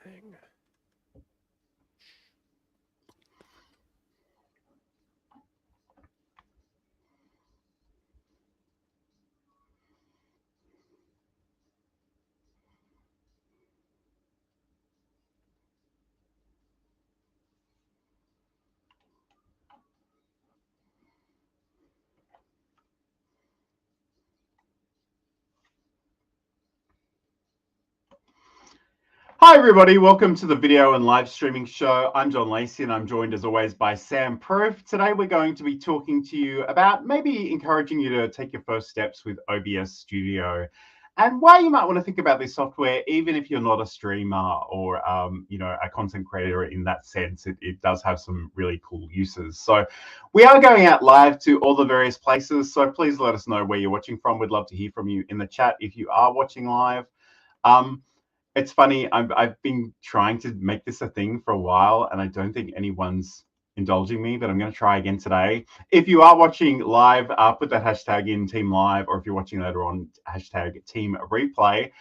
thing. Hi everybody, welcome to the video and live streaming show. I'm John Lacey and I'm joined as always by SamProof. Today we're going to be talking to you about maybe encouraging you to take your first steps with OBS Studio and why you might want to think about this software even if you're not a streamer or a content creator in that sense. It does have some really cool uses. So we are going out live to all the various places, so please let us know where you're watching from. We'd love to hear from you in the chat if you are watching live. It's funny, I've been trying to make this a thing for a while and I don't think anyone's indulging me, but I'm going to try again today. If you are watching live, put that hashtag in Team Live, or if you're watching later on, hashtag Team Replay.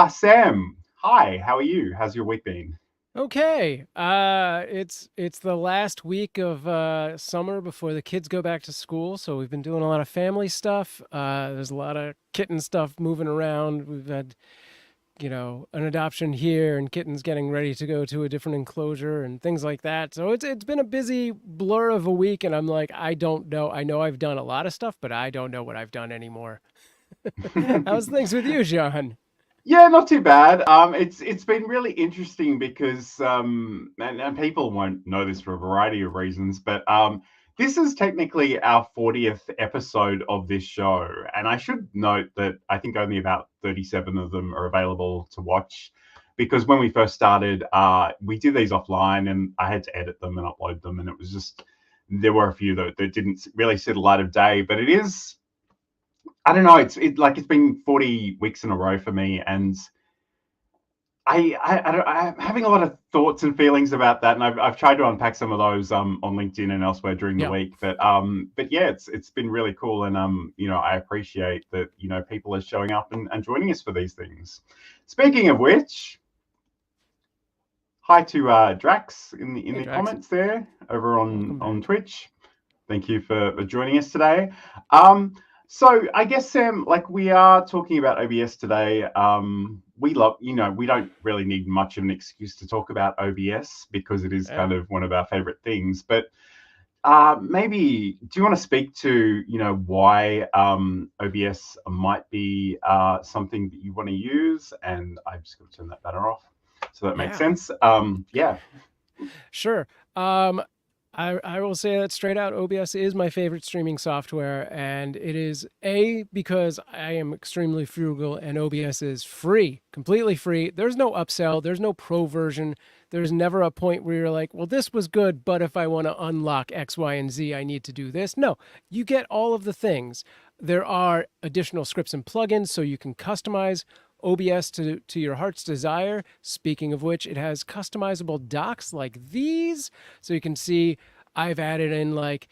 Sam, hi, how are you? How's your week been? Okay, it's the last week of summer before the kids go back to school, so we've been doing a lot of family stuff. There's a lot of kitten stuff moving around. We've had an adoption here and kittens getting ready to go to a different enclosure and things like that. So it's been a busy blur of a week, and I'm like, I don't know. I know I've done a lot of stuff, but I don't know what I've done anymore. How's things with you, John? Yeah, not too bad. It's been really interesting because and people won't know this for a variety of reasons, but this is technically our 40th episode of this show, and I should note that I think only about 37 of them are available to watch, because when we first started, we did these offline, and I had to edit them and upload them, and it was just there were a few that didn't really see the light of day, but it is. I don't know. It's been 40 weeks in a row for me, and I'm having a lot of thoughts and feelings about that, and I've tried to unpack some of those on LinkedIn and elsewhere during the week. But yeah, it's been really cool, and I appreciate that people are showing up and joining us for these things. Speaking of which, hi to Drax in the comments there over on Twitch. Thank you for joining us today. So I guess, Sam, like we are talking about OBS today. We love, we don't really need much of an excuse to talk about OBS because it is kind of one of our favorite things. But maybe, do you want to speak to, why OBS might be something that you want to use? And I'm just going to turn that banner off. So that makes sense. Yeah. Sure. I will say that straight out, OBS is my favorite streaming software, and it is because I am extremely frugal and OBS is free, completely free. There's no upsell, there's no pro version. There's never a point where you're like, well, this was good, but if I want to unlock X, Y, and Z, I need to do this. No, you get all of the things. There are additional scripts and plugins so you can customize OBS to your heart's desire. Speaking of which, it has customizable docks like these. So you can see I've added in like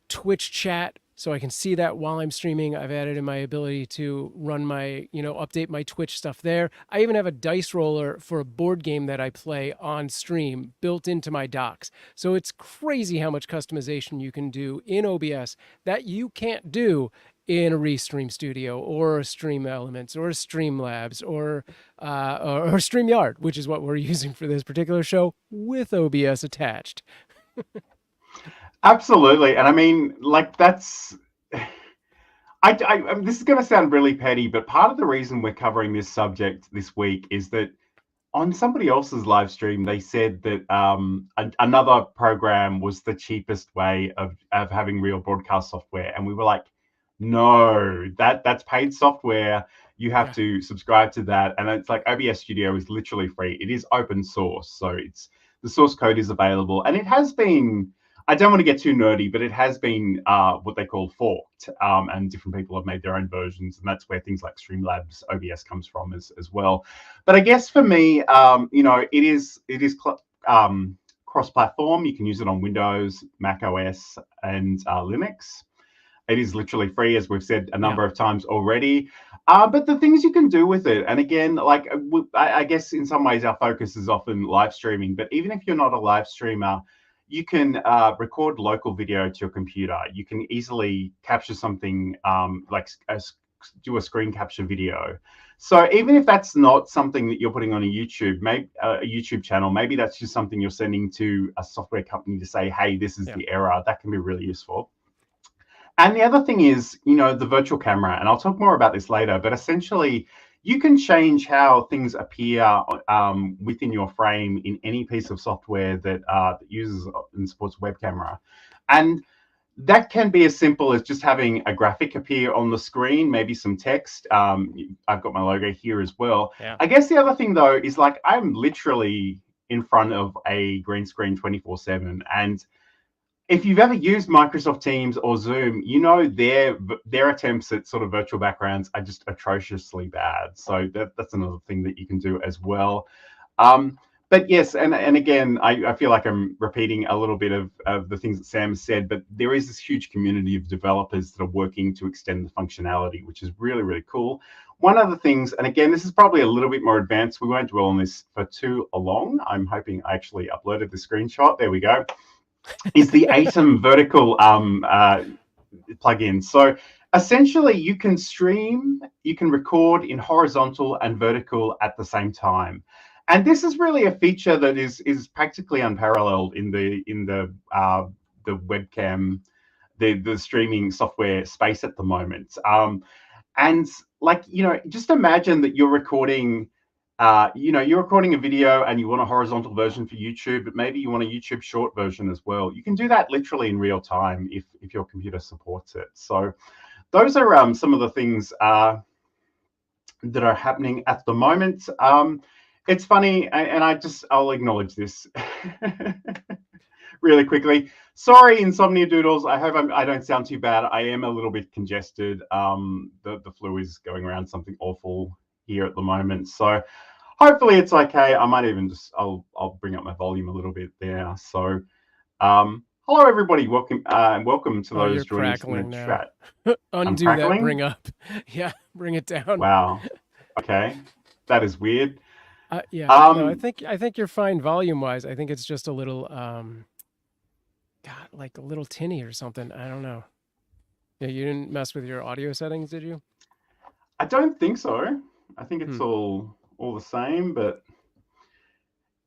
Twitch chat so I can see that while I'm streaming. I've added in my ability to run my, update my Twitch stuff there. I even have a dice roller for a board game that I play on stream built into my docks. So it's crazy how much customization you can do in OBS that you can't do in a Restream Studio or a Stream Elements or a Streamlabs or StreamYard, which is what we're using for this particular show with OBS attached. Absolutely. And I mean, like that's, this is going to sound really petty, but part of the reason we're covering this subject this week is that on somebody else's live stream, they said that another program was the cheapest way of having real broadcast software. And we were like, no, that's paid software. You have to subscribe to that. And it's like OBS Studio is literally free. It is open source. So the source code is available. And it has been, I don't want to get too nerdy, but it has been what they call forked. And different people have made their own versions. And that's where things like Streamlabs OBS comes from as well. But I guess for me, it is cross-platform. You can use it on Windows, Mac OS, and Linux. It is literally free, as we've said a number of times already. But the things you can do with it, and again, like I guess in some ways our focus is often live streaming, but even if you're not a live streamer, you can record local video to your computer. You can easily capture something do a screen capture video. So even if that's not something that you're putting on a YouTube channel, maybe that's just something you're sending to a software company to say, hey, this is the error. That can be really useful. And the other thing is, the virtual camera, and I'll talk more about this later, but essentially you can change how things appear within your frame in any piece of software that uses and supports web camera. And that can be as simple as just having a graphic appear on the screen, maybe some text. I've got my logo here as well. Yeah. I guess the other thing though is like I'm literally in front of a green screen 24/7, and if you've ever used Microsoft Teams or Zoom, their attempts at sort of virtual backgrounds are just atrociously bad. So that's another thing that you can do as well. But yes, and again, I feel like I'm repeating a little bit of the things that Sam said, but there is this huge community of developers that are working to extend the functionality, which is really, really cool. One of the things, and again, this is probably a little bit more advanced. We won't dwell on this for too long. I'm hoping I actually uploaded the screenshot. There we go. Is the Atom vertical plugin. So essentially you can stream, you can record in horizontal and vertical at the same time. And this is really a feature that is practically unparalleled in the webcam, the streaming software space at the moment. And like, just imagine that you're recording you're recording a video and you want a horizontal version for YouTube, but maybe you want a YouTube short version as well. You can do that literally in real time if your computer supports it. So those are some of the things that are happening at the moment. It's funny, and I'll acknowledge this really quickly. Sorry, Insomnia Doodles. I hope I don't sound too bad. I am a little bit congested. The flu is going around something awful here at the moment. So hopefully it's okay. I might even I'll bring up my volume a little bit there. So hello everybody. Welcome to those joining us in the chat. Undo that bring up. Yeah, bring it down. Wow. Okay. That is weird. Yeah. No, I think you're fine volume wise. I think it's just a little God, like a little tinny or something. I don't know. Yeah, you didn't mess with your audio settings, did you? I don't think so. I think it's all the same, but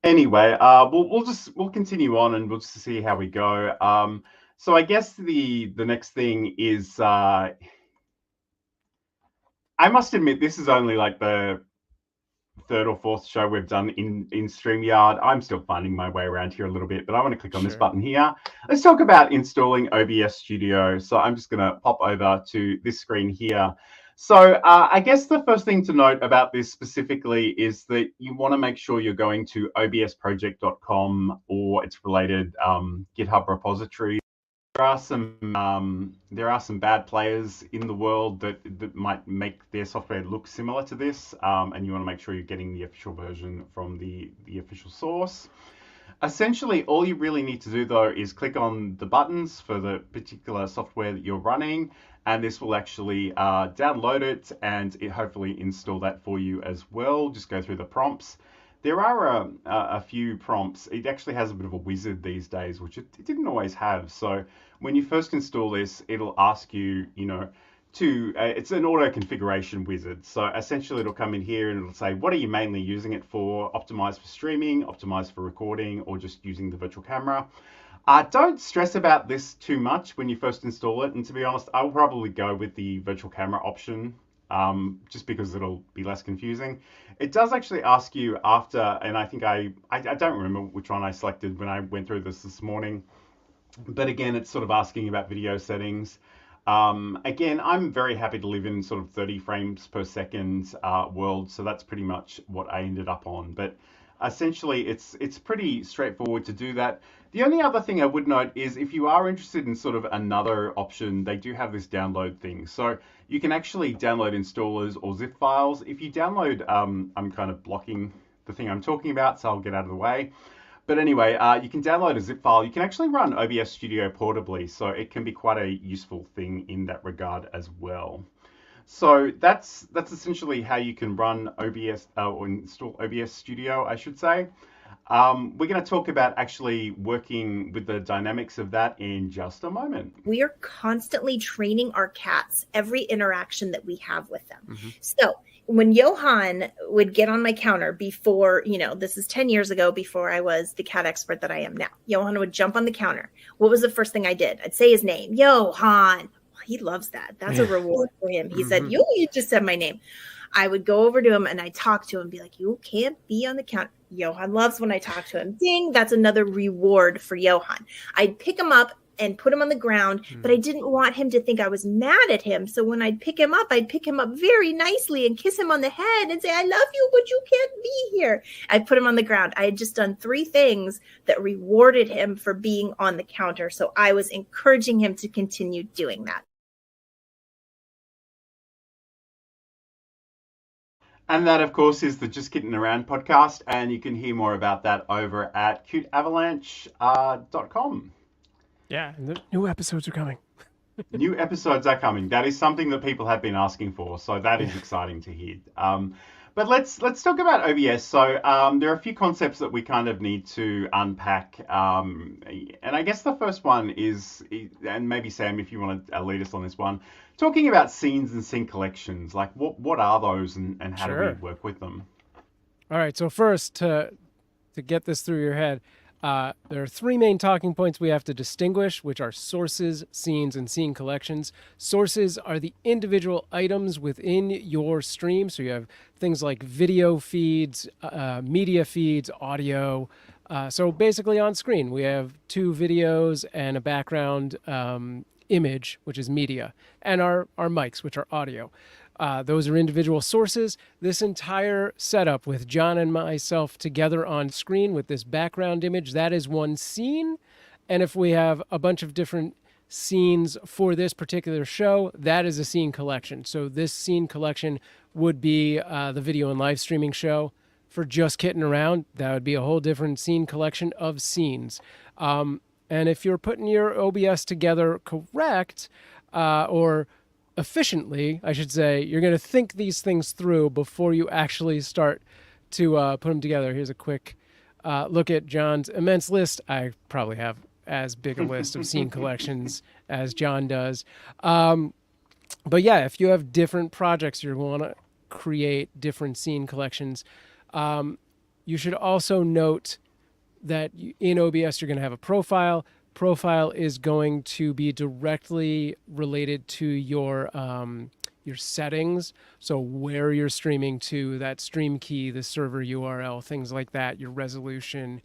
anyway, we'll continue on and we'll just see how we go. So I guess the next thing is I must admit this is only like the third or fourth show we've done in StreamYard. I'm still finding my way around here a little bit, but I want to click on this button here. Let's talk about installing OBS Studio. So I'm just going to pop over to this screen here. So I guess the first thing to note about this specifically is that you want to make sure you're going to obsproject.com or its related GitHub repository. There are some bad players in the world that might make their software look similar to this, and you want to make sure you're getting the official version from the official source. Essentially, all you really need to do though is click on the buttons for the particular software that you're running, and this will actually download it and it hopefully install that for you as well. Just go through the prompts. There are a few prompts. It actually has a bit of a wizard these days, which it didn't always have. So when you first install this, it'll ask you, it's an auto configuration wizard. So essentially it'll come in here and it'll say, what are you mainly using it for? Optimized for streaming, optimized for recording, or just using the virtual camera. Don't stress about this too much when you first install it. And to be honest, I'll probably go with the virtual camera option. Just because it'll be less confusing. It does actually ask you after, and I think I don't remember which one I selected when I went through this morning, but again, it's sort of asking about video settings. Again, I'm very happy to live in sort of 30 frames per second world, so that's pretty much what I ended up on. But essentially, it's pretty straightforward to do that. The only other thing I would note is if you are interested in sort of another option, they do have this download thing. So you can actually download installers or zip files. If you download, I'm kind of blocking the thing I'm talking about, so I'll get out of the way. But anyway, you can download a zip file. You can actually run OBS Studio portably, so it can be quite a useful thing in that regard as well. So that's essentially how you can run OBS or install OBS Studio, I should say. We're going to talk about actually working with the dynamics of that in just a moment. We are constantly training our cats every interaction that we have with them. So when Johan would get on my counter before, this is 10 years ago, before I was the cat expert that I am now, Johan would jump on the counter. What was the first thing I did? I'd say his name, Johan. He loves that. That's a reward for him. He said, you just said my name. I would go over to him and I talk to him and be like, you can't be on the counter. Johan loves when I talk to him. Ding, that's another reward for Johan. I'd pick him up and put him on the ground, but I didn't want him to think I was mad at him. So when I'd pick him up very nicely and kiss him on the head and say, I love you, but you can't be here. I'd put him on the ground. I had just done 3 things that rewarded him for being on the counter. So I was encouraging him to continue doing that. And that, of course, is the Just Kidding Around podcast. And you can hear more about that over at cuteavalanche.com. Yeah, and the new episodes are coming. New episodes are coming. That is something that people have been asking for. So that is exciting to hear. But let's talk about OBS. So there are a few concepts that we kind of need to unpack. And I guess the first one is, and maybe Sam, if you want to lead us on this one, talking about scenes and scene collections. Like what are those and how do we work with them? All right. So first, to get this through your head, there are 3 main talking points we have to distinguish, which are sources, scenes, and scene collections. Sources are the individual items within your stream. So you have things like video feeds, media feeds, audio. So basically on screen, we have 2 videos and a background image, which is media, and our mics, which are audio. Those are individual sources. This entire setup with John and myself together on screen with this background image, that is one scene. And if we have a bunch of different scenes for this particular show, that is a scene collection. So this scene collection would be the video and live streaming show. For Just Kidding Around, that would be a whole different scene collection of scenes. And if you're putting your OBS together correct, or efficiently, I should say, you're going to think these things through before you actually start to put them together. Here's a quick look at John's immense list. I probably have as big a list of scene collections as John does. But yeah, if you have different projects, you want to create different scene collections. You should also note that in OBS, you're going to have a profile. Profile is going to be directly related to your settings. So where you're streaming to, that stream key, the server URL, things like that, your resolution,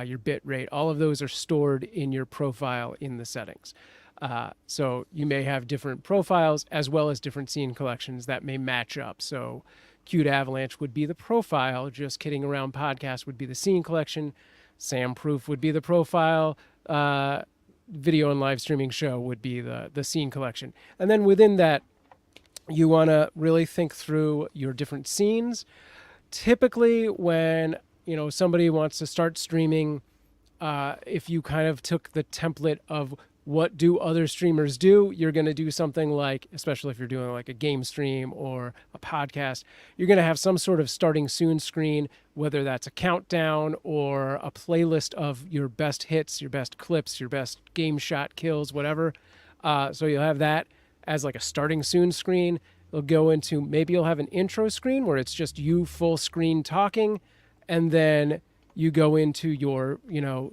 your bit rate, all of those are stored in your profile in the settings. So you may have different profiles as well as different scene collections that may match up. So Cute Avalanche would be the profile. Just Kidding Around podcast would be the scene collection. SamProof would be the profile. Video and live streaming show would be the scene collection. And then within that, you want to really think through your different scenes. Typically when somebody wants to start streaming, if you kind of took the template of what do other streamers do, you're going to do something like, especially if you're doing like a game stream or a podcast, you're going to have some sort of starting soon screen, whether that's a countdown or a playlist of your best hits, your best clips, your best game shot kills, whatever. So you'll have that as like a starting soon screen. It'll go into, maybe you'll have an intro screen where it's just you full screen talking, and then you go into your,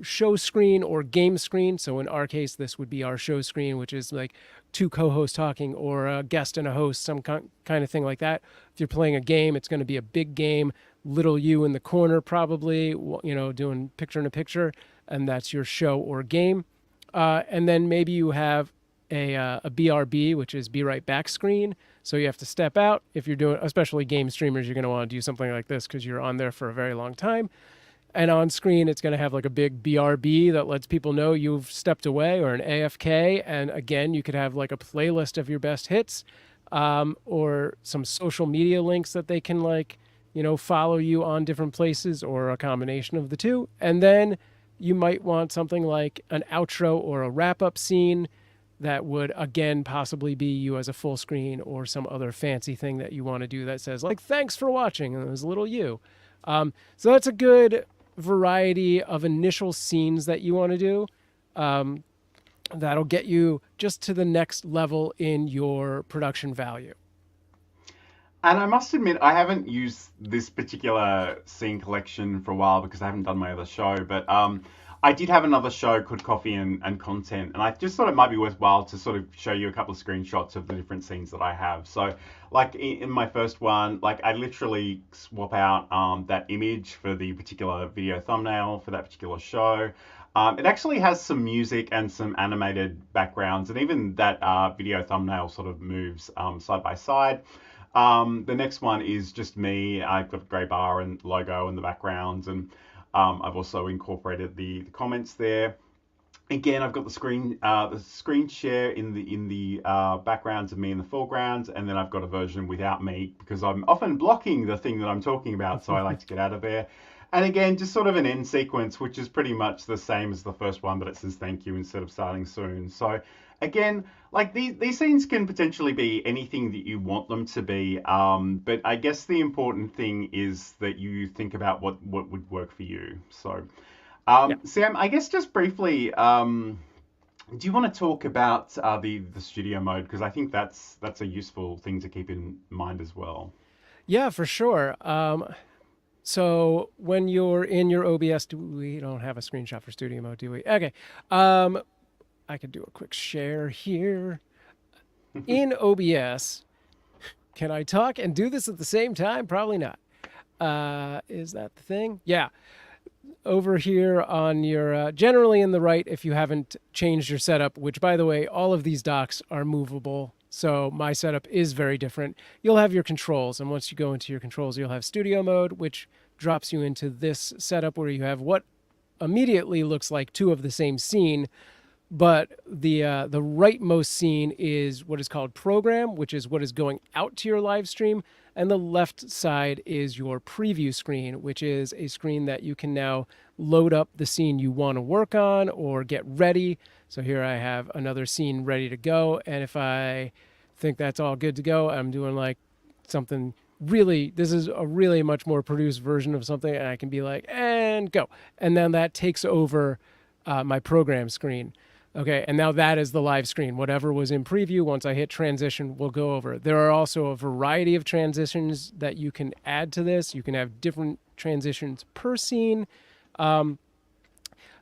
show screen or game screen. So in our case, this would be our show screen, which is like 2 co-hosts talking or a guest and a host, some kind of thing like that. If you're playing a game, it's going to be a big game, little you in the corner probably, doing picture in a picture, and that's your show or game. And then maybe you have a BRB, which is be right back screen. So you have to step out. If you're doing, especially game streamers, you're going to want to do something like this because you're on there for a very long time. And on screen, it's going to have like a big BRB that lets people know you've stepped away, or an AFK. And again, you could have like a playlist of your best hits, or some social media links that they can follow you on different places, or a combination of the two. And then you might want something like an outro or a wrap-up scene. that would, again, possibly be you as a full screen or some other fancy thing that you want to do that says, like, thanks for watching, and there's a little you. So that's a good variety of initial scenes that you want to do. That'll get you just to the next level in your production value. And I must admit, I haven't used this particular scene collection for a while because I haven't done my other show. But I did have another show called Coffee and Content, and I just thought it might be worthwhile to sort of show you a couple of screenshots of the different scenes that I have. So, like in my first one, like I literally swap out that image for the particular video thumbnail for that particular show. It actually has some music and some animated backgrounds, and even that video thumbnail sort of moves side by side. The next one is just me. I've got a grey bar and logo in the background, and I've also incorporated the comments there. Again, I've got the screen share in the backgrounds of me in the foreground, and then I've got a version without me because I'm often blocking the thing that I'm talking about, so I like to get out of there. And again, just sort of an end sequence, which is pretty much the same as the first one, but it says thank you instead of starting soon. So again, like these scenes can potentially be anything that you want them to be, but I guess the important thing is that you think about what would work for you. So, Sam, I guess just briefly, do you want to talk about the studio mode? Because I think that's a useful thing to keep in mind as well. Yeah, for sure. So when you're in your OBS, we don't have a screenshot for studio mode, do we? Okay. I could do a quick share here. In OBS, can I talk and do this at the same time? Probably not. Is that the thing? Yeah. Over here on your, generally in the right, if you haven't changed your setup, which by the way, all of these docks are movable. So my setup is very different. You'll have your controls, and once you go into your controls, you'll have studio mode, which drops you into this setup where you have what immediately looks like two of the same scene, but the rightmost scene is what is called program, which is what is going out to your live stream, and the left side is your preview screen, which is a screen that you can now load up the scene you want to work on or get ready. So here I have another scene ready to go, and if I think that's all good to go, I'm doing like something really, this is a really much more produced version of something, and I can be like, and go. And then that takes over my program screen. Okay, and now that is the live screen. Whatever was in preview, once I hit transition, will go over. There are also a variety of transitions that you can add to this. You can have different transitions per scene.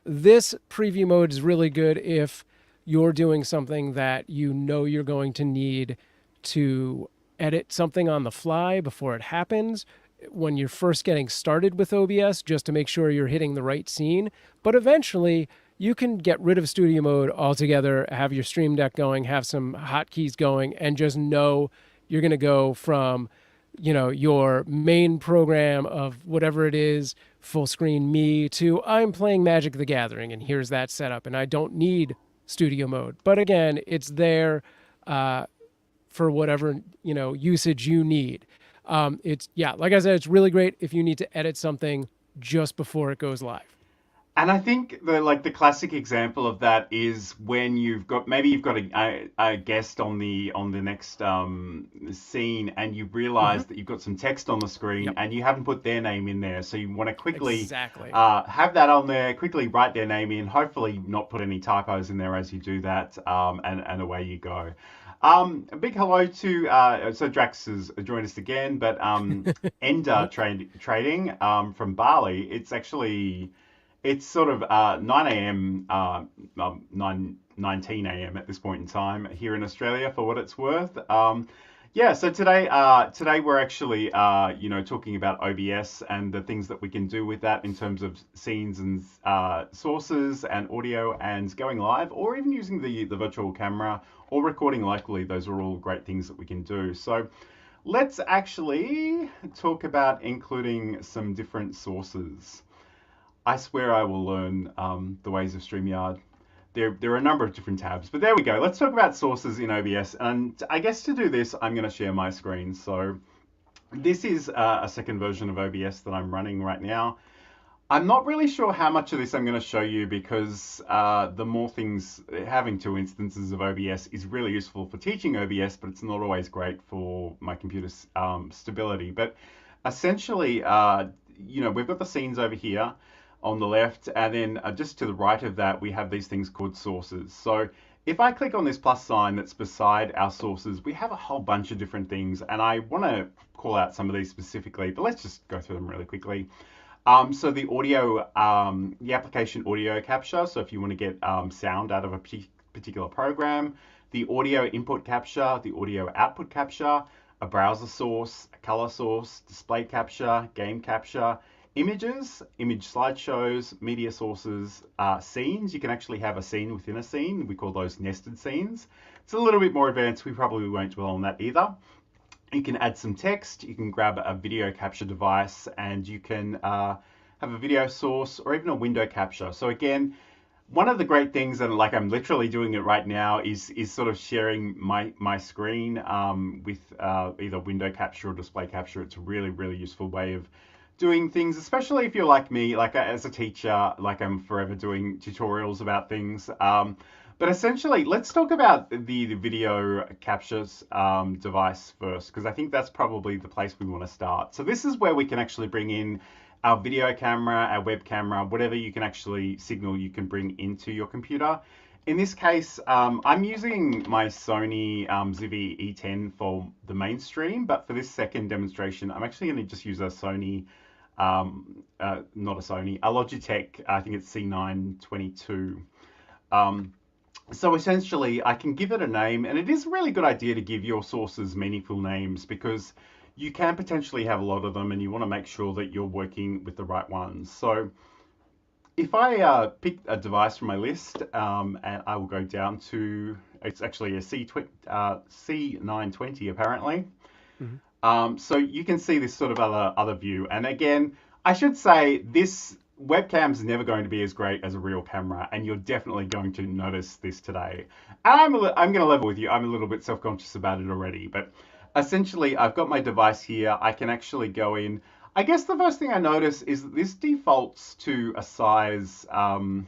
This preview mode is really good if you're doing something that you know you're going to need to edit something on the fly before it happens when you're first getting started with OBS, just to make sure you're hitting the right scene. But eventually, you can get rid of studio mode altogether, have your Stream Deck going, have some hotkeys going, and just know you're going to go from, you know, your main program of whatever it is, full screen me, to I'm playing Magic the Gathering, and here's that setup, and I don't need studio mode. But again, it's there for whatever, you know, usage you need. It's, yeah, like I said, it's really great if you need to edit something just before it goes live. And I think the classic example of that is when you've got a guest on the next scene, and you realize that you've got some text on the screen and you haven't put their name in there, so you want to quickly have that on there, quickly write their name in, hopefully not put any typos in there as you do that, and away you go. A big hello to so Drax has joined us again, but Ender Trading from Bali. It's sort of 9 a.m., 19 a.m. at this point in time here in Australia, for what it's worth. Yeah, so today we're actually, talking about OBS and the things that we can do with that in terms of scenes and sources and audio and going live, or even using the virtual camera or recording locally. Those are all great things that we can do. So let's actually talk about including some different sources. I swear I will learn the ways of StreamYard. There are a number of different tabs, but there we go. Let's talk about sources in OBS. And I guess to do this, I'm going to share my screen. So this is a second version of OBS that I'm running right now. I'm not really sure how much of this I'm going to show you because the more things, having 2 instances of OBS is really useful for teaching OBS, but it's not always great for my computer's stability. But essentially, we've got the scenes over here on the left, and then just to the right of that, we have these things called sources. So if I click on this plus sign that's beside our sources, we have a whole bunch of different things, and I want to call out some of these specifically, but let's just go through them really quickly. So the audio, the application audio capture. So if you want to get sound out of a particular program, the audio input capture, the audio output capture, a browser source, a color source, display capture, game capture, images, image slideshows, media sources, scenes. You can actually have a scene within a scene. We call those nested scenes. It's a little bit more advanced. We probably won't dwell on that either. You can add some text, you can grab a video capture device, and you can have a video source or even a window capture. So again, one of the great things, and like I'm literally doing it right now, is sort of sharing my screen with either window capture or display capture. It's a really, really useful way of doing things, especially if you're like me, like as a teacher, like I'm forever doing tutorials about things. But essentially, let's talk about the video captures device first, because I think that's probably the place we want to start. So this is where we can actually bring in our video camera, our web camera, whatever you can actually signal you can bring into your computer. In this case, I'm using my Sony Zivi E10 for the mainstream, but for this second demonstration, I'm actually going to just use a Sony, not a Sony, a Logitech, I think it's C922. So essentially, I can give it a name, and it is a really good idea to give your sources meaningful names because you can potentially have a lot of them and you want to make sure that you're working with the right ones. So if I pick a device from my list, and I will go down to, it's actually a C920 apparently. Mm-hmm. So you can see this sort of other view. And again, I should say this webcam's never going to be as great as a real camera, and you're definitely going to notice this today. And I'm going to level with you. I'm a little bit self-conscious about it already, but essentially I've got my device here. I can actually go in. I guess the first thing I notice is that this defaults to a size that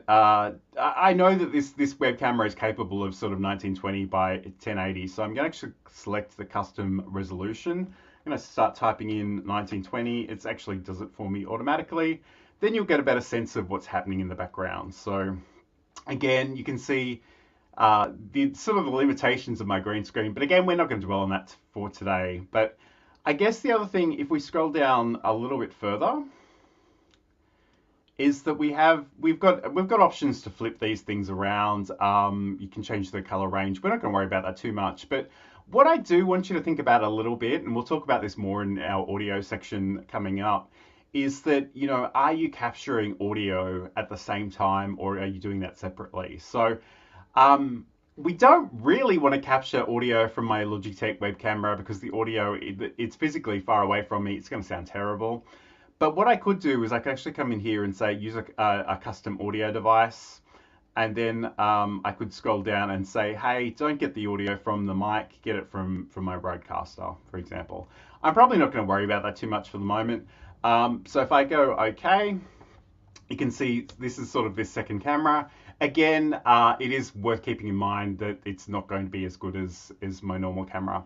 I know that this web camera is capable of sort of 1920 by 1080. So I'm going to actually select the custom resolution. I'm going to start typing in 1920. It actually does it for me automatically. Then you'll get a better sense of what's happening in the background. So again, you can see the sort of the limitations of my green screen. But again, we're not going to dwell on that for today. But I guess the other thing, if we scroll down a little bit further, is that we've got options to flip these things around. You can change the color range. We're not going to worry about that too much. But what I do want you to think about a little bit, and we'll talk about this more in our audio section coming up, is that, are you capturing audio at the same time or are you doing that separately? So we don't really want to capture audio from my Logitech web camera because the audio, it's physically far away from me. It's going to sound terrible. But what I could do is I could actually come in here and say, use a custom audio device. And then I could scroll down and say, hey, don't get the audio from the mic, get it from my broadcaster, for example. I'm probably not going to worry about that too much for the moment. So if I go OK, you can see this is sort of this second camera. Again, it is worth keeping in mind that it's not going to be as good as my normal camera.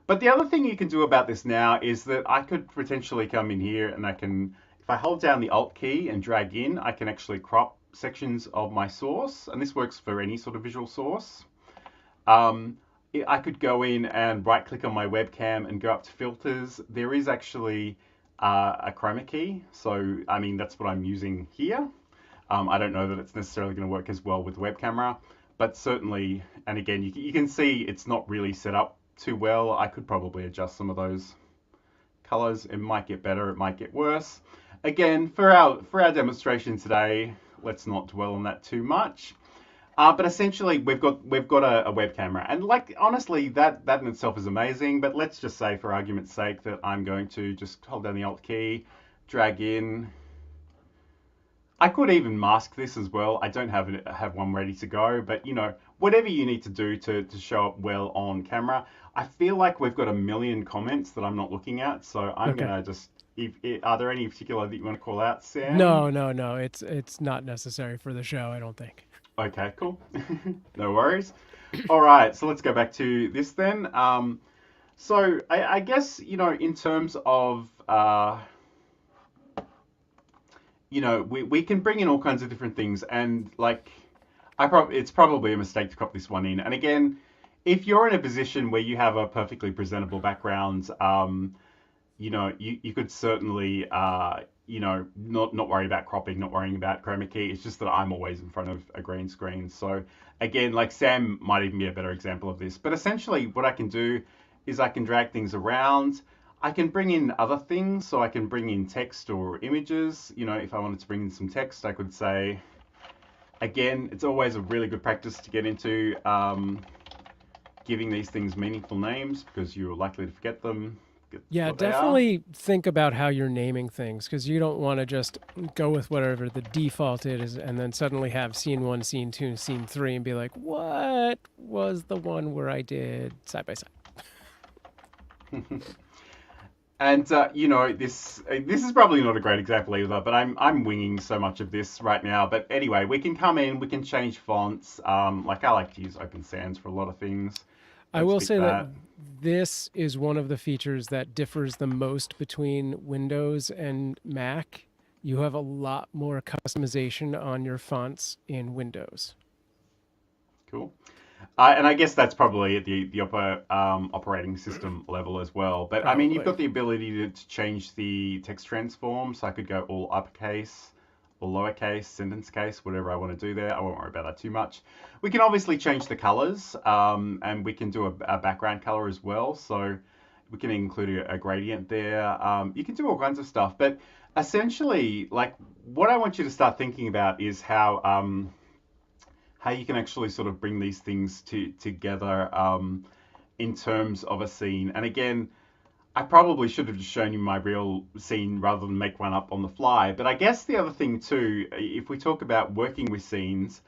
But the other thing you can do about this now is that I could potentially come in here and I can, if I hold down the Alt key and drag in, I can actually crop sections of my source, and this works for any sort of visual source. I could go in and right click on my webcam and go up to filters. There is actually a chroma key, so I mean that's what I'm using here. I don't know that it's necessarily going to work as well with the web camera, but certainly, and again you can see it's not really set up too well. I could probably adjust some of those colors. It might get better, it might get worse. Again, for our demonstration today, let's not dwell on that too much. But essentially, we've got a web camera, and like honestly, that in itself is amazing. But let's just say, for argument's sake, that I'm going to just hold down the Alt key, drag in. I could even mask this as well. I don't have one ready to go, but whatever you need to do to show up well on camera. I feel like we've got a million comments that I'm not looking at, so I'm gonna just are there any particular that you want to call out, Sam? No. It's not necessary for the show, I don't think. Okay, cool. No worries. All right, so let's go back to this then. So I guess, in terms of, we can bring in all kinds of different things, and like, it's probably a mistake to crop this one in. And again, if you're in a position where you have a perfectly presentable background, you could certainly, not worry about cropping, not worrying about chroma key. It's just that I'm always in front of a green screen. So again, like Sam might even be a better example of this. But essentially what I can do is I can drag things around. I can bring in other things. So I can bring in text or images. If I wanted to bring in some text, I could say, again, it's always a really good practice to get into giving these things meaningful names, because you're likely to forget them. Yeah, definitely think about how you're naming things, because you don't want to just go with whatever the default is and then suddenly have scene 1, scene 2, scene 3 and be like, what was the one where I did side by side? And this is probably not a great example either, but I'm winging so much of this right now. But anyway, we can come in, we can change fonts. Like I like to use Open Sans for a lot of things. I will say that this is one of the features that differs the most between Windows and Mac. You have a lot more customization on your fonts in Windows. Cool. And I guess that's probably at the upper operating system level as well. But Probably. I mean, you've got the ability to change the text transform. So I could go all uppercase or lowercase, sentence case, whatever I want to do there. I won't worry about that too much. We can obviously change the colors, and we can do a background color as well. So we can include a gradient there. You can do all kinds of stuff. But essentially, like, what I want you to start thinking about is how you can actually sort of bring these things together in terms of a scene. And again, I probably should have just shown you my real scene rather than make one up on the fly. But I guess the other thing too, if we talk about working with scenes,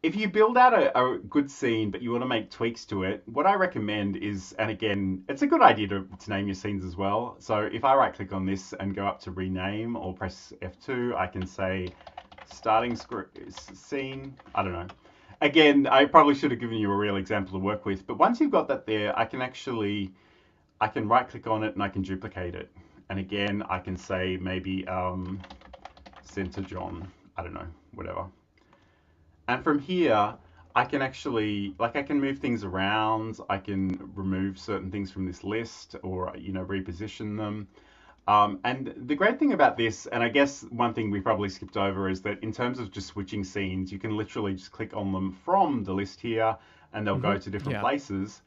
if you build out a good scene, but you want to make tweaks to it, what I recommend is, and again, it's a good idea to name your scenes as well. So if I right click on this and go up to rename or press F2, I can say starting scene, I don't know. Again, I probably should have given you a real example to work with, but once you've got that there, I can right click on it and I can duplicate it. And again, I can say maybe center John, I don't know, whatever. And from here, I can actually, I can move things around. I can remove certain things from this list or, reposition them. And the great thing about this, and I guess one thing we probably skipped over, is that in terms of just switching scenes, you can literally just click on them from the list here and they'll go to different places.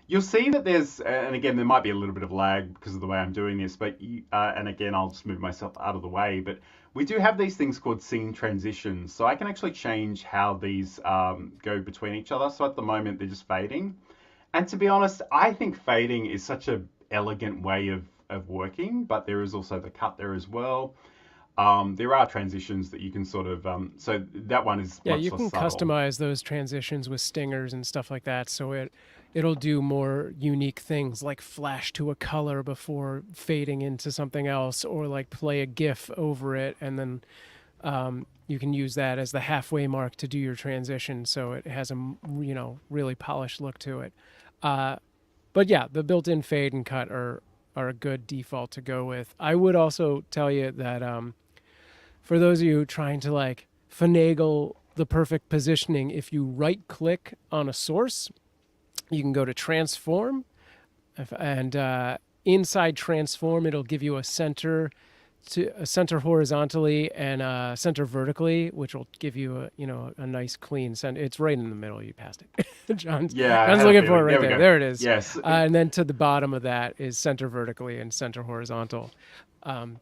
You'll see that there's, and again, there might be a little bit of lag because of the way I'm doing this, but, and again, I'll just move myself out of the way, but we do have these things called scene transitions. So I can actually change how these go between each other. So at the moment, they're just fading. And to be honest, I think fading is such an elegant way of working, but there is also the cut there as well. There are transitions that you can sort of, so that one is much you less can subtle. customize those transitions with stingers and stuff like that, so it'll do more unique things like flash to a color before fading into something else, or like play a GIF over it, and then you can use that as the halfway mark to do your transition, so it has a really polished look to it. But yeah, the built-in fade and cut are a good default to go with. I would also tell you that for those of you trying to like finagle the perfect positioning, if you right click on a source, you can go to transform, and inside transform it'll give you a center horizontally and a center vertically, which will give you a nice clean center. It's right in the middle. You passed it. John's looking for it right there. There it is. Yes. And then to the bottom of that is center vertically and center horizontal.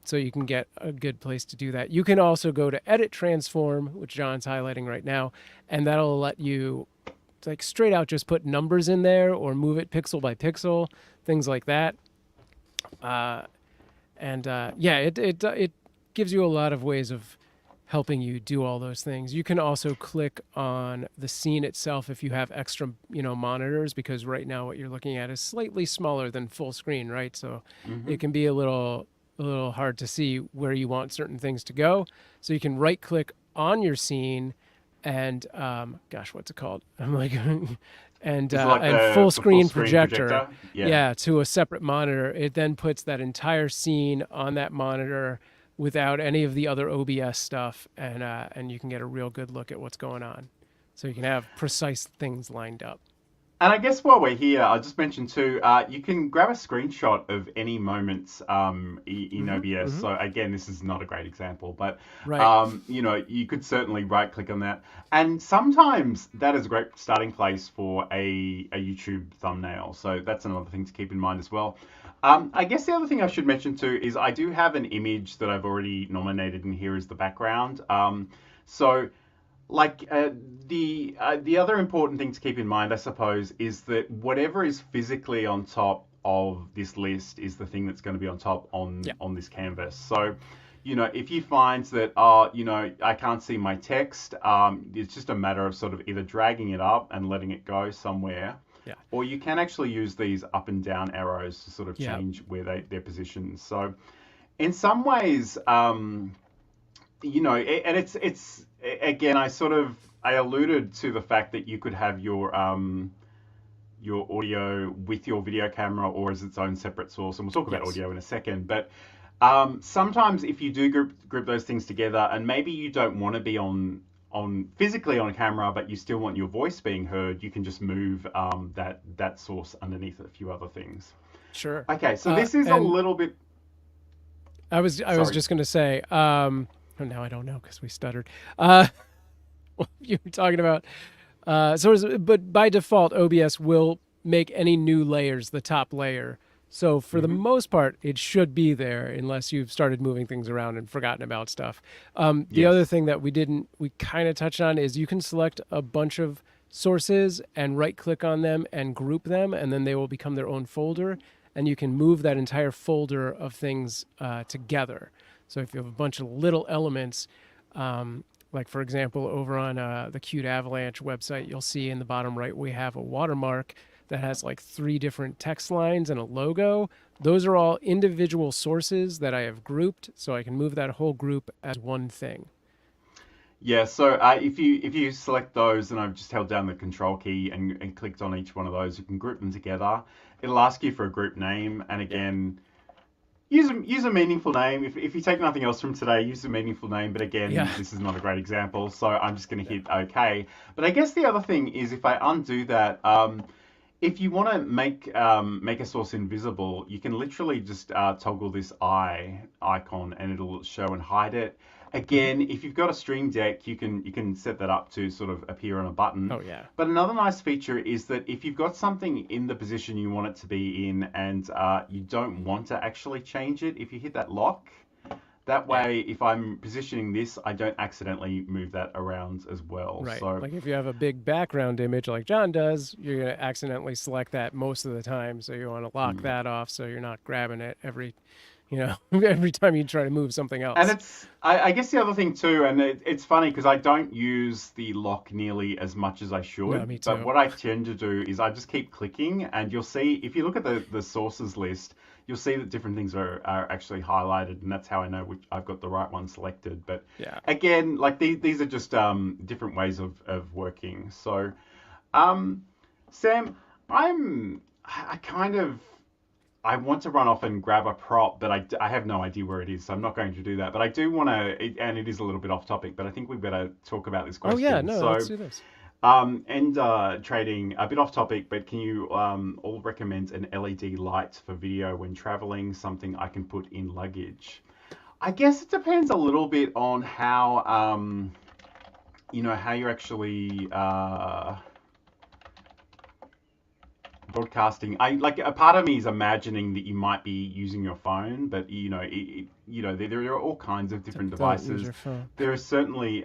So you can get a good place to do that. You can also go to edit transform, which John's highlighting right now, and that'll let you like straight out just put numbers in there or move it pixel by pixel, things like that. It gives you a lot of ways of helping you do all those things. You can also click on the scene itself if you have extra, monitors, because right now what you're looking at is slightly smaller than full screen, right? So it can be a little a little hard to see where you want certain things to go. So you can right click on your scene and gosh, what's it called? I'm like and Is it like full the screen projector. Yeah. Yeah, to a separate monitor. It then puts that entire scene on that monitor without any of the other OBS stuff, and you can get a real good look at what's going on. So you can have precise things lined up. And I guess while we're here, I'll just mention too, you can grab a screenshot of any moments in OBS. So again, this is not a great example, but Right. you know, you could certainly right click on that. And sometimes that is a great starting place for a YouTube thumbnail. So that's another thing to keep in mind as well. I guess the other thing I should mention too is I do have an image that I've already nominated in here as the background. So like the other important thing to keep in mind, I suppose, is that whatever is physically on top of this list is the thing that's going to be on top on this canvas. So, you know, if you find that, you know, I can't see my text, it's just a matter of sort of either dragging it up and letting it go somewhere, or you can actually use these up and down arrows to sort of change where they're positioned. So, in some ways, you know, and it's again, I alluded to the fact that you could have your audio with your video camera or as its own separate source, and we'll talk about audio in a second. But sometimes if you do group those things together, and maybe you don't want to be on physically on camera, but you still want your voice being heard, you can just move that source underneath a few other things. Sure. Okay, so this is a little bit. I was just going to say. Now I don't know because we stuttered. You were talking about. But by default, OBS will make any new layers the top layer. So for the most part, it should be there unless you've started moving things around and forgotten about stuff. The other thing that we kind of touched on is you can select a bunch of sources and right click on them and group them, and then they will become their own folder. And you can move that entire folder of things together. So if you have a bunch of little elements, like for example, over on the Cute Avalanche website, you'll see in the bottom right, we have a watermark that has like 3 different text lines and a logo. Those are all individual sources that I have grouped, so I can move that whole group as one thing. Yeah, so if you select those, and I've just held down the control key and clicked on each one of those, you can group them together. It'll ask you for a group name, and again, use a meaningful name. If you take nothing else from today, use a meaningful name. But again, this is not a great example, so I'm just going to hit OK. But I guess the other thing is if I undo that, if you want to make a source invisible, you can literally just toggle this eye icon, and it'll show and hide it. Again, if you've got a Stream Deck, you can set that up to sort of appear on a button. Oh, yeah. But another nice feature is that if you've got something in the position you want it to be in and you don't want to actually change it, if you hit that lock, that way, if I'm positioning this, I don't accidentally move that around as well. Right. So, like if you have a big background image like John does, you're going to accidentally select that most of the time. So you want to lock that off so you're not grabbing it every time you try to move something else. And it's, I guess the other thing too, and it's funny because I don't use the lock nearly as much as I should. No, me too. But what I tend to do is I just keep clicking, and you'll see, if you look at the sources list, you'll see that different things are actually highlighted, and that's how I know which I've got the right one selected. But again, like these are just different ways of working. So, Sam, I want to run off and grab a prop, but I have no idea where it is, so I'm not going to do that. But I do want to, and it is a little bit off topic, but I think we better talk about this question. Oh, yeah, no, let's do this. Trading, a bit off topic, but can you all recommend an LED light for video when traveling, something I can put in luggage? I guess it depends a little bit on how, how you're actually... broadcasting. A part of me is imagining that you might be using your phone, but there are all kinds of different devices. Use your phone. There is certainly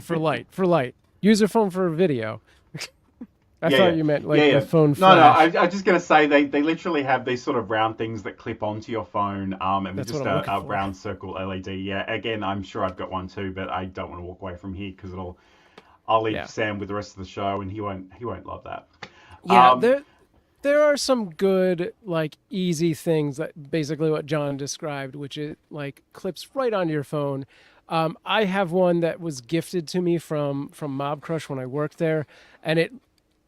for light. Use your phone for video. I thought you meant the phone No, flash. I'm just going to say they literally have these sort of round things that clip onto your phone, and they're just a round circle LED. Yeah, again, I'm sure I've got one too, but I don't want to walk away from here because I'll leave Sam with the rest of the show, and he won't love that. Yeah, There are some good, like, easy things that basically what John described, which is like clips right onto your phone. I have one that was gifted to me from Mob Crush when I worked there, and it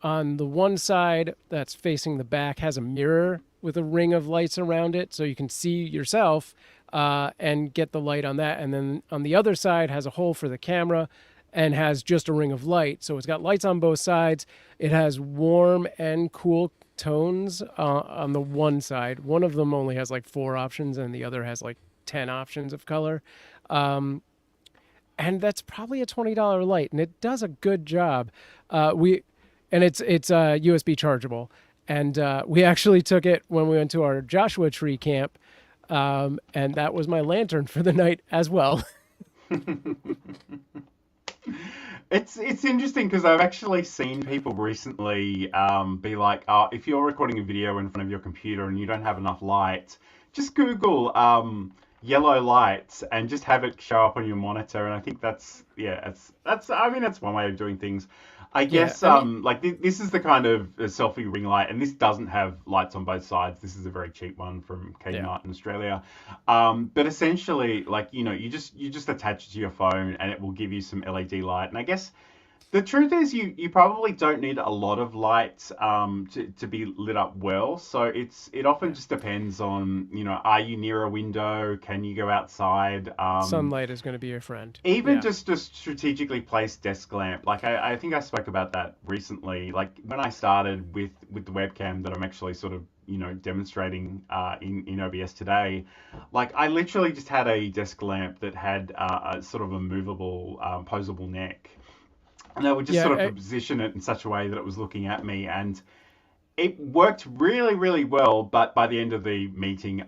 on the one side that's facing the back has a mirror with a ring of lights around it, so you can see yourself and get the light on that. And then on the other side has a hole for the camera and has just a ring of light. So it's got lights on both sides. It has warm and cool tones on the one side. One of them only has like 4 options, and the other has like 10 options of color. And that's probably a $20 light, and it does a good job. It's USB chargeable, and we actually took it when we went to our Joshua Tree camp, and that was my lantern for the night as well. It's interesting because I've actually seen people recently be like, oh, if you're recording a video in front of your computer and you don't have enough light, just Google yellow lights and just have it show up on your monitor. And I think that's one way of doing things. I guess this is the kind of selfie ring light, and this doesn't have lights on both sides. This is a very cheap one from Kmart in Australia. But essentially, like, you just attach it to your phone and it will give you some LED light. And I guess the truth is you probably don't need a lot of light to be lit up well. So it often just depends on, are you near a window? Can you go outside? Sunlight is going to be your friend. Even just a strategically placed desk lamp. Like I think I spoke about that recently. Like when I started with the webcam that I'm actually sort of demonstrating in OBS today, like I literally just had a desk lamp that had a sort of a movable posable neck. And I would just sort of position it in such a way that it was looking at me, and it worked really, really well. But by the end of the meeting,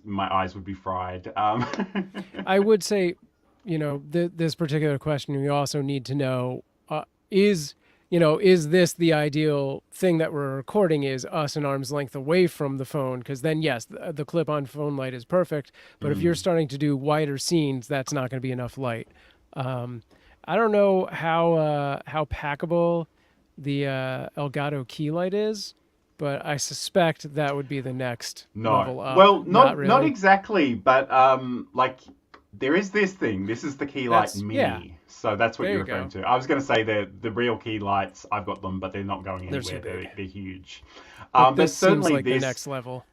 my eyes would be fried. I would say, this particular question, you also need to know, is this the ideal thing that we're recording? Is us an arm's length away from the phone? Because then, yes, the clip-on phone light is perfect. But if you're starting to do wider scenes, that's not going to be enough light. I don't know how packable the Elgato key light is, but I suspect that would be the next level up. Well, not really. exactly, but there is this thing. This is the key light mini. Yeah. So that's what you're referring to. I was going to say the real key lights, I've got them, but they're not going anywhere. They're huge. But this seems like the next level.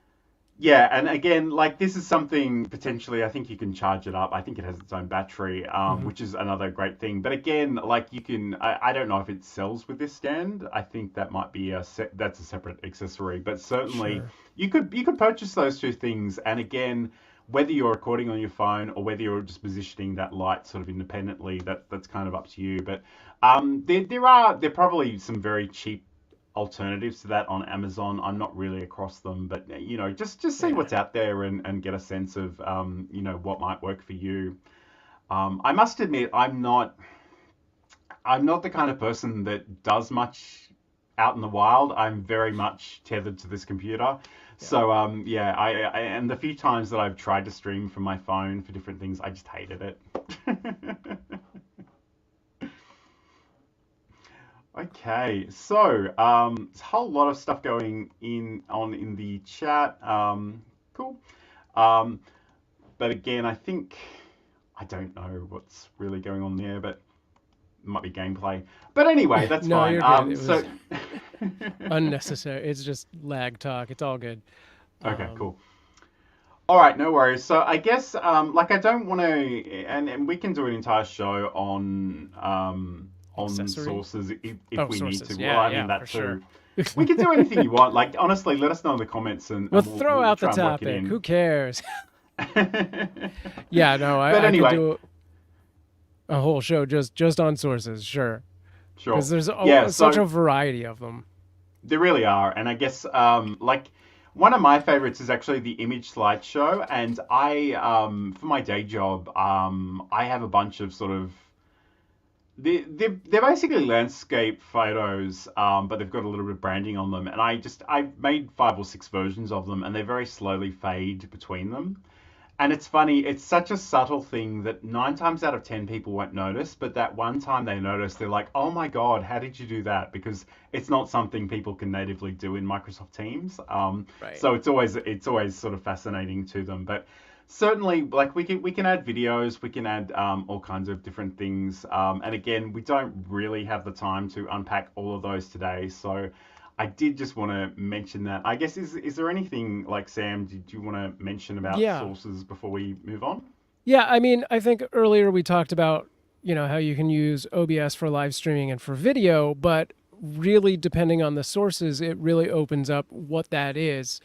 Yeah, and again, like this is something potentially, I think you can charge it up. I think it has its own battery, which is another great thing. But again, like you can, I don't know if it sells with this stand. I think that might be that's a separate accessory. But certainly you could purchase those two things. And again, whether you're recording on your phone or whether you're just positioning that light sort of independently, that's kind of up to you. But there are probably some very cheap alternatives to that on Amazon. I'm not really across them, but just see what's out there and get a sense of what might work for you. I must admit, I'm not the kind of person that does much out in the wild. I'm very much tethered to this computer. So I and the few times that I've tried to stream from my phone for different things, I just hated it. Okay, so there's a whole lot of stuff going on in the chat. Cool. But again, I don't know what's really going on there, but it might be gameplay. But anyway, that's fine. You're good. It was unnecessary. It's just lag talk. It's all good. Okay, cool. All right, no worries. So I guess I don't want to, and we can do an entire show on sources if we need to. Yeah, I mean that too. Sure. We can do anything you want. Like honestly, let us know in the comments and we'll throw out the topic. Who cares? Yeah, no. I could do a whole show just on sources. Sure. Because there's such a variety of them. There really are, and I guess one of my favorites is actually the image slideshow, and I for my day job I have a bunch of sort of they're basically landscape photos, but they've got a little bit of branding on them, and I've made 5 or 6 versions of them, and they very slowly fade between them. And it's funny, it's such a subtle thing that 9 times out of 10 people won't notice, but that one time they notice, they're like, oh my God, how did you do that? Because it's not something people can natively do in Microsoft Teams. Right. So it's always sort of fascinating to them. But certainly, like we can add videos, we can add all kinds of different things. And again, we don't really have the time to unpack all of those today. So I did just want to mention that. I guess, is there anything, like, Sam, did you want to mention about Yeah. sources before we move on? Yeah, I mean, I think earlier we talked about, how you can use OBS for live streaming and for video, but really depending on the sources, it really opens up what that is.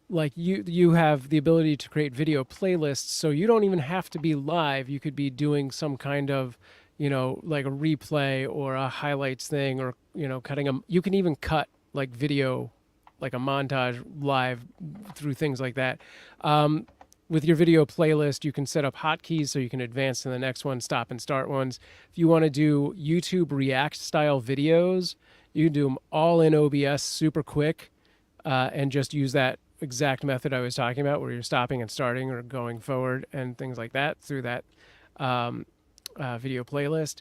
Like you have the ability to create video playlists, so you don't even have to be live. You could be doing some kind of, like a replay or a highlights thing, or you can even cut like video, like a montage live through things like that. With your video playlist, you can set up hotkeys so you can advance to the next one, stop and start ones. If you want to do YouTube React style videos, you can do them all in OBS super quick, and just use that exact method I was talking about, where you're stopping and starting or going forward and things like that through that video playlist.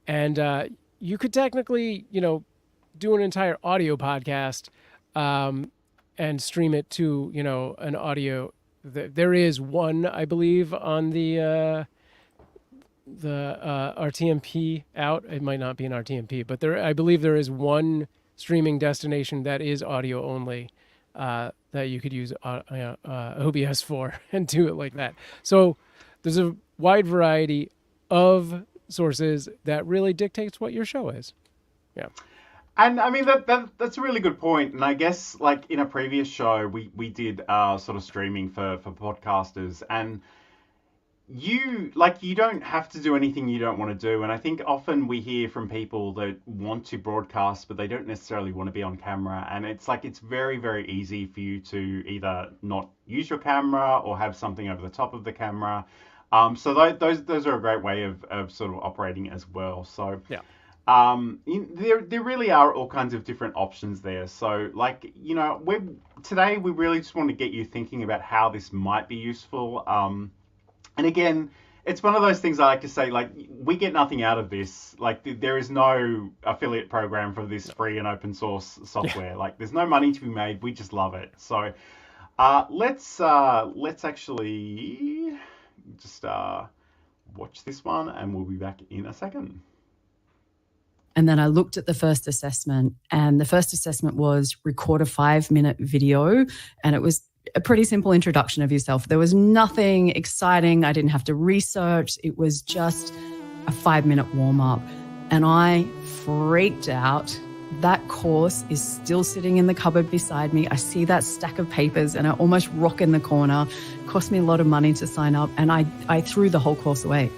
And you could technically, do an entire audio podcast and stream it to, an audio. There is one, I believe, on the RTMP out. It might not be an RTMP, but I believe there is one streaming destination that is audio only, that you could use OBS for and do it like that. So there's a wide variety of sources that really dictates what your show is. Yeah. And I mean, that's a really good point. And I guess, like, in a previous show, we did sort of streaming for podcasters, and you don't have to do anything you don't want to do. And I think often we hear from people that want to broadcast, but they don't necessarily want to be on camera. And it's very, very easy for you to either not use your camera or have something over the top of the camera. So those are a great way of sort of operating as well. So yeah. There really are all kinds of different options there. So, like, today we really just want to get you thinking about how this might be useful. And again, it's one of those things I like to say, like, we get nothing out of this. Like, there is no affiliate program for this free and open source software. Like, there's no money to be made. We just love it. So, let's actually just watch this one, and we'll be back in a second. And then I looked at the first assessment, and the first assessment was record a 5-minute video. And it was a pretty simple introduction of yourself. There was nothing exciting. I didn't have to research. It was just a 5-minute warm up. And I freaked out. That course is still sitting in the cupboard beside me. I see that stack of papers and I almost rock in the corner. It cost me a lot of money to sign up, and I threw the whole course away.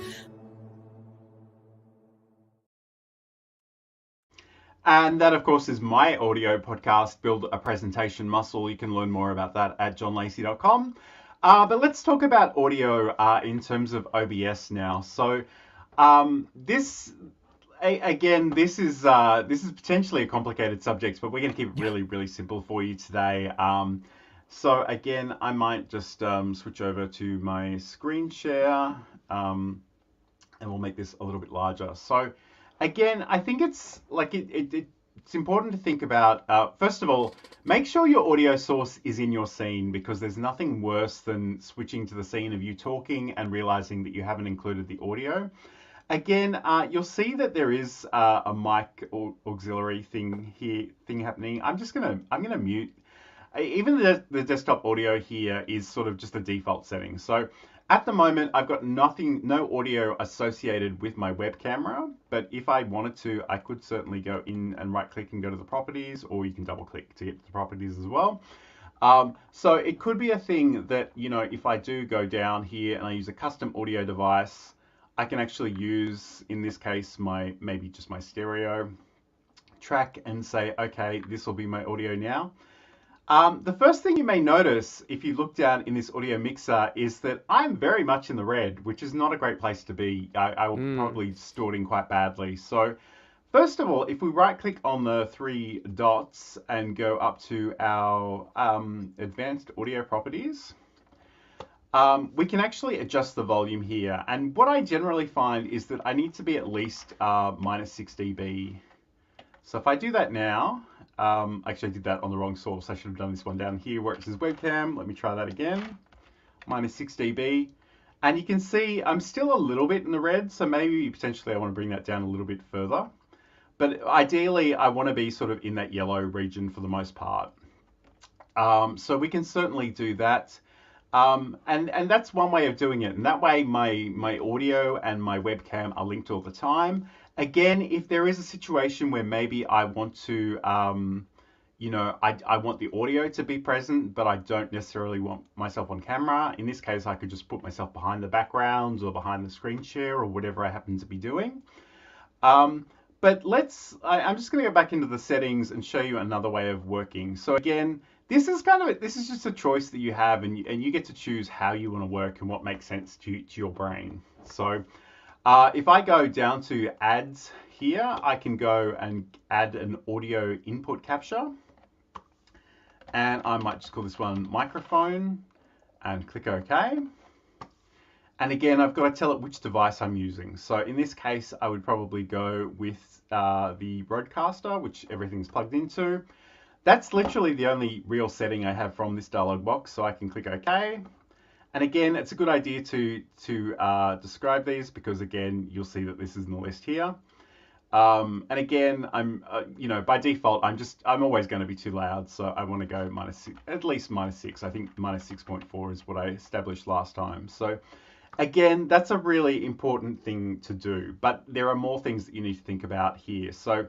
And that, of course, is my audio podcast, Build a Presentation Muscle. You can learn more about that at johnlacey.com. But let's talk about audio in terms of OBS now. So this is potentially a complicated subject, but we're going to keep it really, really simple for you today. So again, I might just switch over to my screen share, and we'll make this a little bit larger. So again, I think it's like it's important to think about, first of all, make sure your audio source is in your scene, because there's nothing worse than switching to the scene of you talking and realizing that you haven't included the audio. Again, you'll see that there is a mic or auxiliary thing happening. I'm gonna mute. Even the desktop audio here is sort of just the default setting. So at the moment, I've got no audio associated with my web camera, but if I wanted to, I could certainly go in and right click and go to the properties, or you can double click to get to the properties as well. So it could be a thing that, if I do go down here and I use a custom audio device, I can actually use, in this case, maybe just my stereo track and say, okay, this will be my audio now. The first thing you may notice if you look down in this audio mixer is that I'm very much in the red, which is not a great place to be. I will probably store it in quite badly. So first of all, if we right click on the 3 dots and go up to our advanced audio properties, we can actually adjust the volume here. And what I generally find is that I need to be at least minus 6 dB. So if I do that now, actually I did that on the wrong source. I should have done this one down here where it says webcam. Let me try that again. Minus 6 dB. And you can see I'm still a little bit in the red, so maybe potentially I want to bring that down a little bit further. But ideally, I want to be sort of in that yellow region for the most part. So we can certainly do that. And that's one way of doing it. And that way my audio and my webcam are linked all the time. Again, if there is a situation where maybe I want to, you know, I want the audio to be present, but I don't necessarily want myself on camera. In this case, I could just put myself behind the background or behind the screen share or whatever I happen to be doing. But I'm just going to go back into the settings and show you another way of working. So again, this is just a choice that you have, and you get to choose how you want to work and what makes sense to your brain. So if I go down to ads here, I can go and add an audio input capture. And I might just call this one microphone and click OK. And again, I've got to tell it which device I'm using. So in this case, I would probably go with the Rodecaster, which everything's plugged into. That's literally the only real setting I have from this dialog box, so I can click OK. And again, it's a good idea to describe these because again, you'll see that this is in the list here. And again, I'm, you know, by default, I'm always going to be too loud, so I want to go at least minus 6. I think minus 6.4 is what I established last time. So again, that's a really important thing to do, but there are more things that you need to think about here. So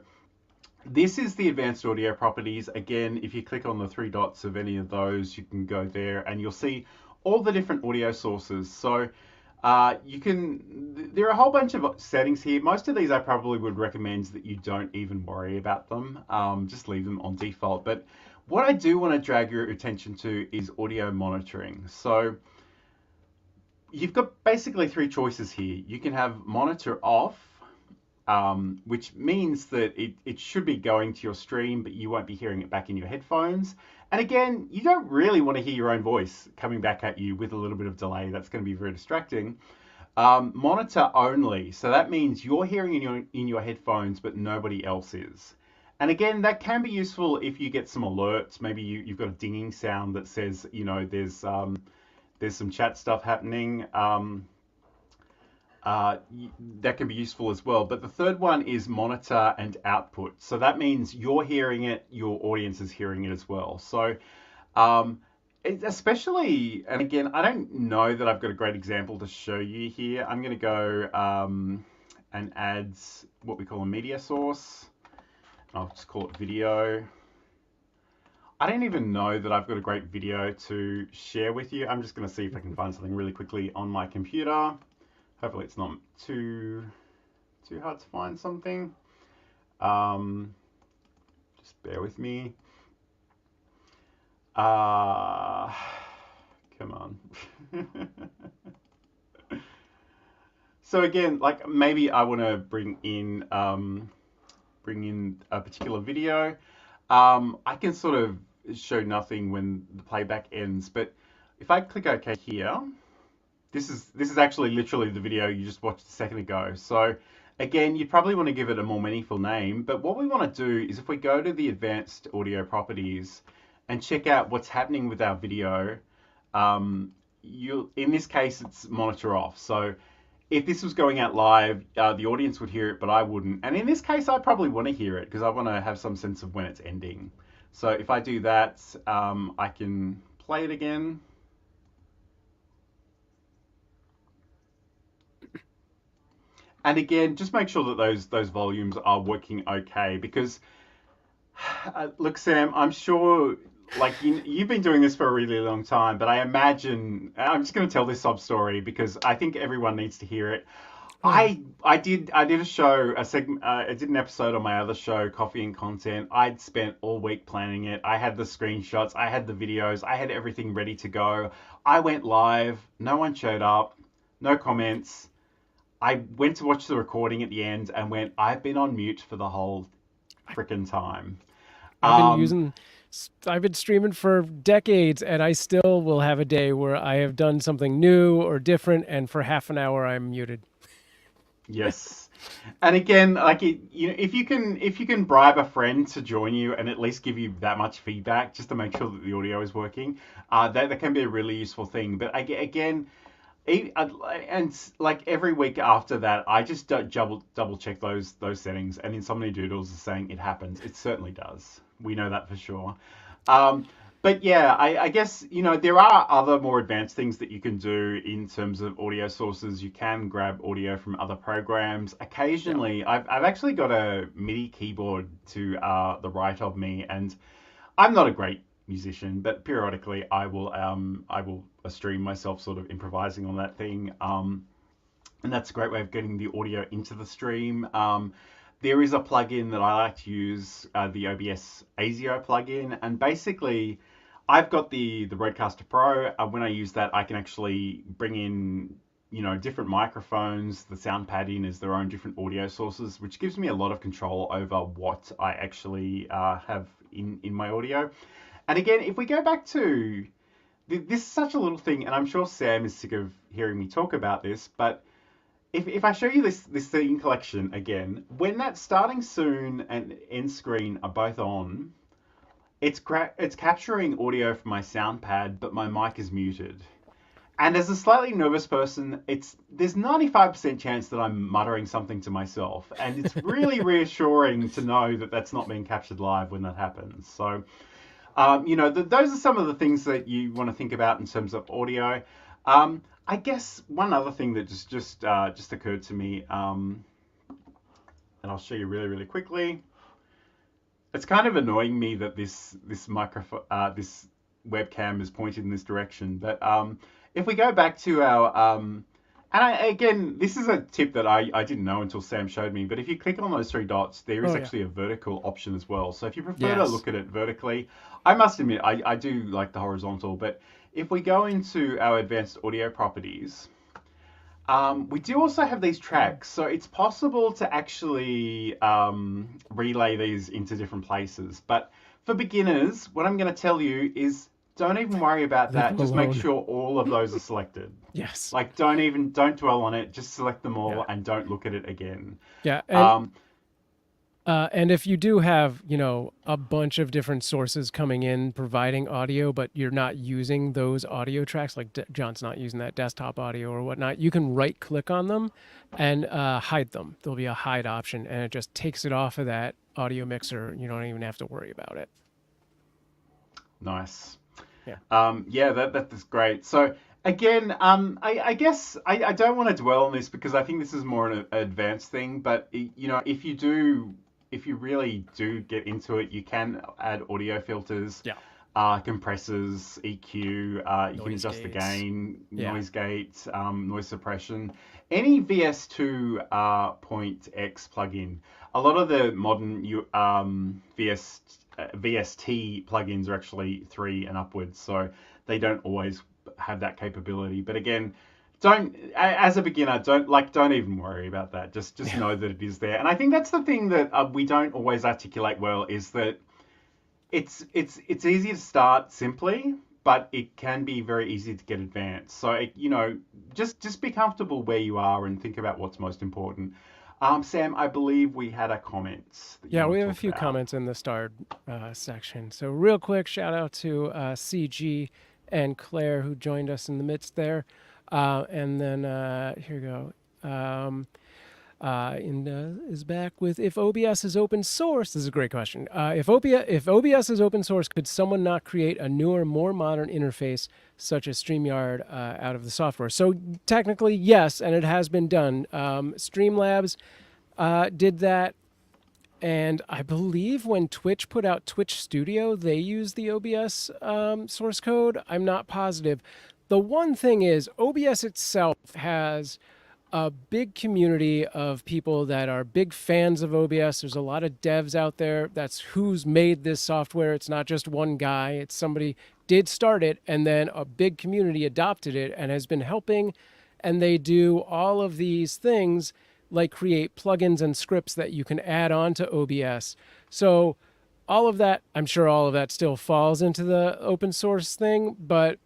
this is the advanced audio properties. Again, if you click on the 3 dots of any of those, you can go there and you'll see all the different audio sources. So there are a whole bunch of settings here. Most of these I probably would recommend that you don't even worry about them. Just leave them on default. But what I do want to drag your attention to is audio monitoring. So you've got basically 3 choices here. You can have monitor off, which means that it should be going to your stream, but you won't be hearing it back in your headphones. And again, you don't really want to hear your own voice coming back at you with a little bit of delay. That's going to be very distracting. Monitor only. So that means you're hearing in your headphones, but nobody else is. And again, that can be useful if you get some alerts. Maybe you've got a dinging sound that says, you know, there's some chat stuff happening. That can be useful as well. But the third one is monitor and output. So that means you're hearing it, your audience is hearing it as well. So especially, and again, I don't know that I've got a great example to show you here. I'm going to go and add what we call a media source. I'll just call it video. I don't even know that I've got a great video to share with you. I'm just going to see if I can find something really quickly on my computer. Hopefully it's not too hard to find something. Just bear with me. Come on. So again, like maybe I want to bring in a particular video. I can sort of show nothing when the playback ends, but if I click OK here, this is actually literally the video you just watched a second ago. So again, you probably want to give it a more meaningful name, but what we want to do is if we go to the advanced audio properties and check out what's happening with our video, in this case, it's monitor off. So if this was going out live, the audience would hear it, but I wouldn't. And in this case, I probably want to hear it because I want to have some sense of when it's ending. So if I do that, I can play it again. And again, just make sure that those volumes are working okay, because look, Sam, I'm sure like you've been doing this for a really long time, but I imagine I'm just going to tell this sob story because I think everyone needs to hear it. I did a show, a segment. I did an episode on my other show, Coffee and Content. I'd spent all week planning it. I had the screenshots, I had the videos, I had everything ready to go. I went live. No one showed up. No comments. I went to watch the recording at the end and went, I've been on mute for the whole freaking time. I've been using I've been streaming for decades, and I still will have a day where I have done something new or different, and for half an hour I'm muted. Yes. And again, like if you can bribe a friend to join you and at least give you that much feedback just to make sure that the audio is working, that can be a really useful thing. But again, and like every week after that, I just double check those settings. And Insomnia Doodles is saying it happens. It certainly does. We know that for sure. But yeah, I guess, there are other more advanced things that you can do in terms of audio sources. You can grab audio from other programs. Occasionally, yeah. I've actually got a MIDI keyboard to the right of me, and I'm not a great musician, but periodically I will stream myself sort of improvising on that thing. And that's a great way of getting the audio into the stream. There is a plugin that I like to use, the OBS ASIO plugin, and basically I've got the Rodecaster Pro. When I use that, I can actually bring in, different microphones. The sound pad in is their own different audio sources, which gives me a lot of control over what I actually have in my audio. And again, if we go back to, this is such a little thing, and I'm sure Sam is sick of hearing me talk about this, but if I show you this scene collection again, when that starting soon and end screen are both on, it's capturing audio from my sound pad, but my mic is muted. And as a slightly nervous person, there's 95% chance that I'm muttering something to myself, and it's really reassuring to know that that's not being captured live when that happens. So, those are some of the things that you want to think about in terms of audio. I guess one other thing that just occurred to me, and I'll show you really, really quickly. It's kind of annoying me that this microphone, this webcam is pointed in this direction. But if we go back to our, again, this is a tip that I didn't know until Sam showed me. But if you click on those three dots, there is actually a vertical option as well. So if you prefer to look at it vertically, I must admit I do like the horizontal. But if we go into our advanced audio properties, we do also have these tracks. So it's possible to actually relay these into different places. But for beginners, what I'm going to tell you is don't even worry about that. Just make sure all of those are selected. Yes. Like don't dwell on it. Just select them all and don't look at it again. Yeah. And if you do have, a bunch of different sources coming in providing audio, but you're not using those audio tracks, like John's not using that desktop audio or whatnot, you can right click on them and hide them. There'll be a hide option, and it just takes it off of that audio mixer. You don't even have to worry about it. Nice. Yeah. That is great. So again, I guess I don't want to dwell on this because I think this is more an advanced thing, but if you really do get into it, you can add audio filters, compressors, EQ, you can adjust the gain, noise gates, noise suppression, any VS2.x plugin. A lot of the modern VST plugins are actually 3 and upwards, so they don't always have that capability. But again, as a beginner, don't even worry about that. Just know that it is there. And I think that's the thing that we don't always articulate well, is that it's easy to start simply, but it can be very easy to get advanced. So just be comfortable where you are and think about what's most important. Sam, I believe we had a comment. Yeah, we have a few comments in the starred section. So real quick, shout out to CG and Claire who joined us in the midst there. And then here we go. Is back with, if OBS is open source, this is a great question. If OBS is open source, could someone not create a newer, more modern interface such as StreamYard out of the software? So technically, yes, and it has been done. Streamlabs did that. And I believe when Twitch put out Twitch Studio, they used the OBS source code. I'm not positive. The one thing is, OBS itself has a big community of people that are big fans of OBS. There's a lot of devs out there. That's who's made this software. It's not just one guy. It's somebody did start it, and then a big community adopted it and has been helping. And they do all of these things like create plugins and scripts that you can add on to OBS. So all of that, I'm sure all of that still falls into the open source thing, but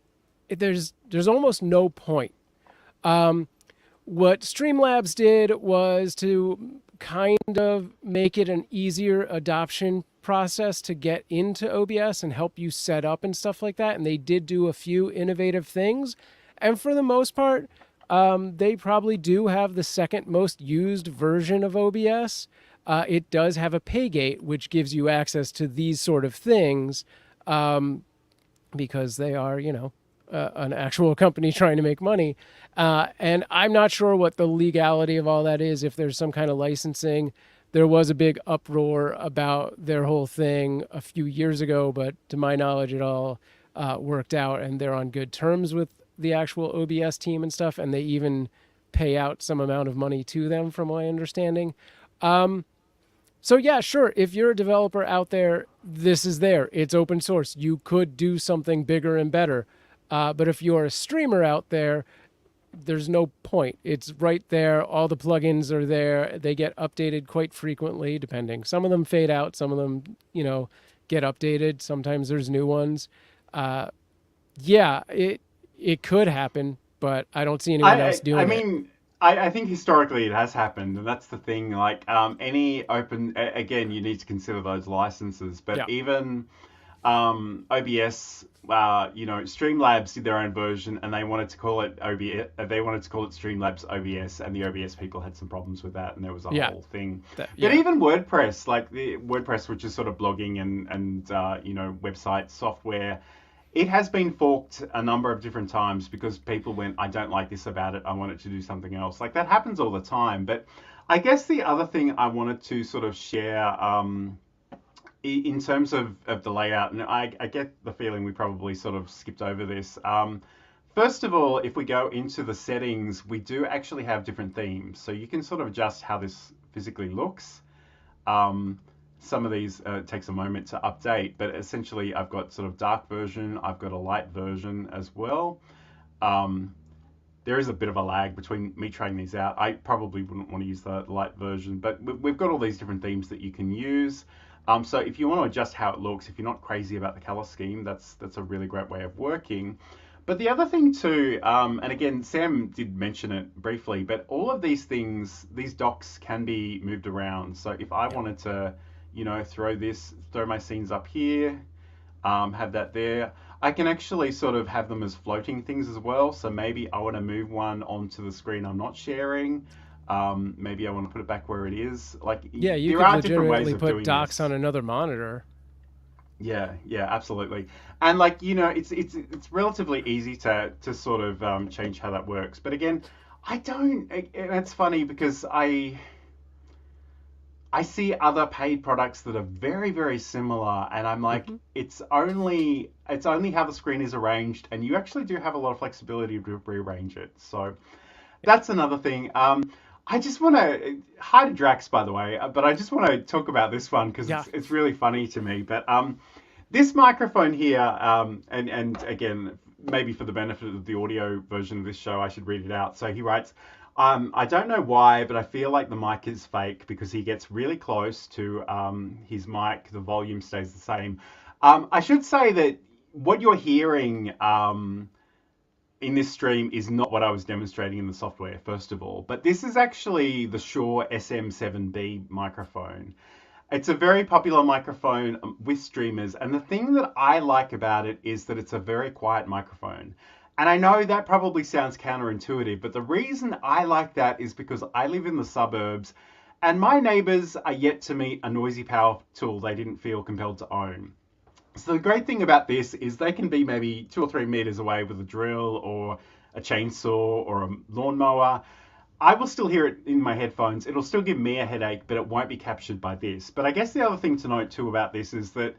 there's almost no point. What Streamlabs did was to kind of make it an easier adoption process to get into OBS and help you set up and stuff like that. And they did do a few innovative things. And for the most part, they probably do have the second most used version of OBS. It does have a pay gate, which gives you access to these sort of things because they are, an actual company trying to make money. And I'm not sure what the legality of all that is, if there's some kind of licensing. There was a big uproar about their whole thing a few years ago, but to my knowledge, it all worked out and they're on good terms with the actual OBS team and stuff. And they even pay out some amount of money to them, from my understanding. So yeah, sure. If you're a developer out there, this is there. It's open source. You could do something bigger and better. But if you're a streamer out there, there's no point. It's right there. All the plugins are there. They get updated quite frequently, depending. Some of them fade out. Some of them, get updated. Sometimes there's new ones. Yeah, it could happen, but I don't see anyone else doing it. I think historically it has happened, and that's the thing. Like any open, again, you need to consider those licenses. But even OBS, Streamlabs did their own version, and they wanted to call it OBS. They wanted to call it Streamlabs OBS, and the OBS people had some problems with that, and there was a whole thing. But even WordPress, like the WordPress, which is sort of blogging and website software, it has been forked a number of different times because people went, I don't like this about it. I want it to do something else. Like that happens all the time. But I guess the other thing I wanted to sort of share in terms of the layout, and I get the feeling we probably sort of skipped over this. First of all, if we go into the settings, we do actually have different themes. So you can sort of adjust how this physically looks. Some of these takes a moment to update, but essentially I've got sort of dark version, I've got a light version as well. There is a bit of a lag between me trying these out. I probably wouldn't want to use the light version, but we've got all these different themes that you can use. So if you want to adjust how it looks, if you're not crazy about the color scheme, that's a really great way of working. But the other thing too, and again, Sam did mention it briefly, but all of these things, these docks can be moved around. So if I wanted to, throw my scenes up here, have that there. I can actually sort of have them as floating things as well. So maybe I want to move one onto the screen I'm not sharing. Maybe I want to put it back where it is. Like, yeah, you there could are different ways legitimately of put doing docs this. on another monitor. Yeah, absolutely. And like, it's relatively easy to sort of change how that works. But again, and it's funny because I see other paid products that are very, very similar, and I'm like, it's only how the screen is arranged, and you actually do have a lot of flexibility to rearrange it. So that's another thing. I just want to hi to Drax, by the way, but I just want to talk about this one because it's really funny to me. But this microphone here, and again, maybe for the benefit of the audio version of this show, I should read it out. So he writes, I don't know why, but I feel like the mic is fake because he gets really close to his mic. The volume stays the same. I should say that what you're hearing in this stream is not what I was demonstrating in the software, first of all. But this is actually the Shure SM7B microphone. It's a very popular microphone with streamers. And the thing that I like about it is that it's a very quiet microphone. And I know that probably sounds counterintuitive, but the reason I like that is because I live in the suburbs and my neighbors are yet to meet a noisy power tool they didn't feel compelled to own. So the great thing about this is they can be maybe 2 or 3 meters away with a drill or a chainsaw or a lawnmower. I will still hear it in my headphones. It'll still give me a headache, but it won't be captured by this. But I guess the other thing to note too about this is that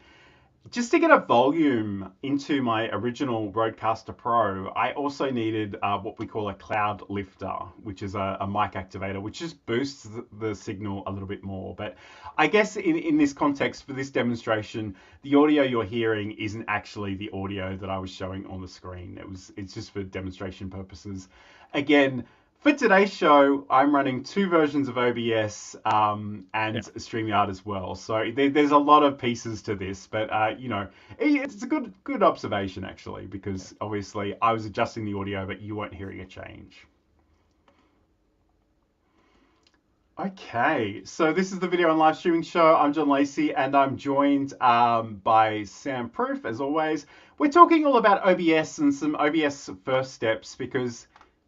just to get a volume into my original Rodecaster Pro, I also needed what we call a cloud lifter, which is a mic activator, which just boosts the signal a little bit more. But I guess in this context, for this demonstration, the audio you're hearing isn't actually the audio that I was showing on the screen. It's just for demonstration purposes. Again, For today's show, I'm running 2 versions of OBS and StreamYard as well. So there's a lot of pieces to this, but you know, it's a good observation actually, because obviously I was adjusting the audio, but you weren't hearing a change. Okay, so this is the video and live streaming show. I'm John Lacey, and I'm joined by SamProof as always. We're talking all about OBS and some OBS first steps because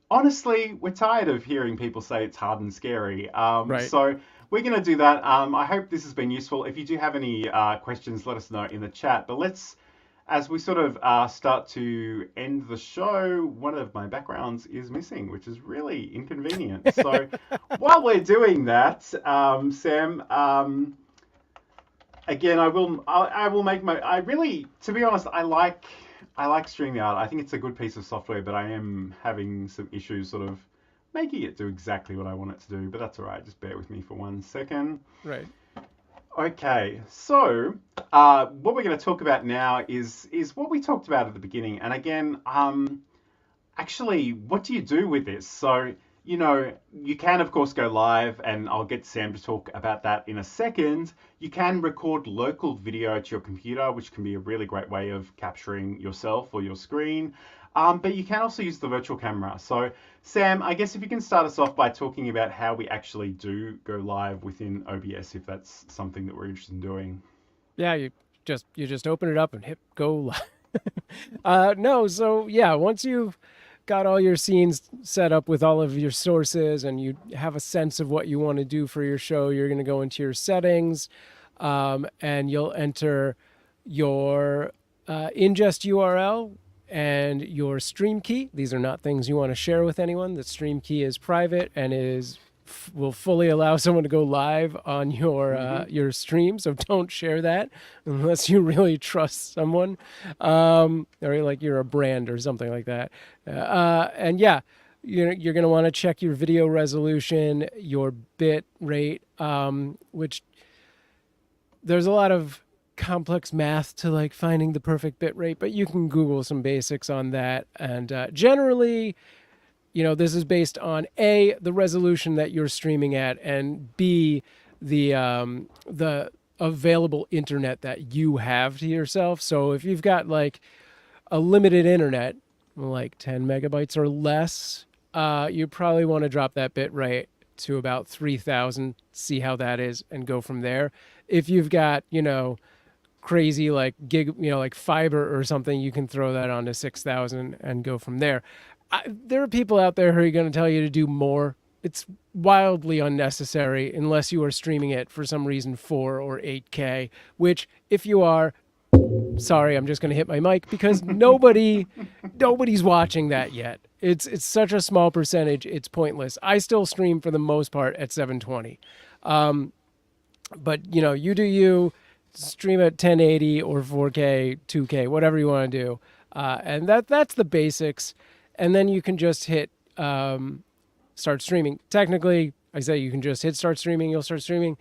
honestly, we're tired of hearing people say it's hard and scary. Right. So we're going to do that. I hope this has been useful. If you do have any questions, let us know in the chat. But let's, as we sort of start to end the show, one of my backgrounds is missing, which is really inconvenient. So while we're doing that, Sam, again, I will make my. I really, to be honest, I like StreamYard. I think it's a good piece of software, but I am having some issues sort of making it do exactly what I want it to do. But that's all right. Just bear with me for 1 second. Right. Okay, so what we're going to talk about now is what we talked about at the beginning. And again, actually, what do you do with this? So, you know, you can, of course, go live, and I'll get Sam to talk about that in a second. You can record local video to your computer, which can be a really great way of capturing yourself or your screen. But you can also use the virtual camera. So, Sam, I guess if you can start us off by talking about how we actually do go live within OBS, if that's something that we're interested in doing. Yeah, you just open it up and hit go live. No, so yeah, once you've got all your scenes set up with all of your sources and you have a sense of what you want to do for your show, you're going to go into your settings and you'll enter your ingest URL and your stream key. These are not things you want to share with anyone. The stream key is private and will fully allow someone to go live on your stream. So don't share that unless you really trust someone, or like you're a brand or something like that. And yeah, you're going to want to check your video resolution, your bit rate, which there's a lot of complex math to like finding the perfect bit rate, but you can Google some basics on that. And generally, you know, this is based on A, the resolution that you're streaming at, and B, the available internet that you have to yourself. So if you've got like a limited internet, like 10 megabytes or less, you probably want to drop that bit rate to about 3,000, see how that is, and go from there. If you've got, you know, crazy like like fiber or something, you can throw that on to 6,000 and go from there. There are people out there who are going to tell you to do more. It's wildly unnecessary unless you are streaming it for some reason 4 or 8K, which if you are, sorry, I'm just going to hit my mic because nobody's watching that yet. It's such a small percentage. It's pointless. I still stream for the most part at 720. But you know, you do you, stream at 1080 or 4K, 2K, whatever you want to do. And that's the basics. And then you can just hit start streaming. Technically, I say you can just hit start streaming. You'll start streaming.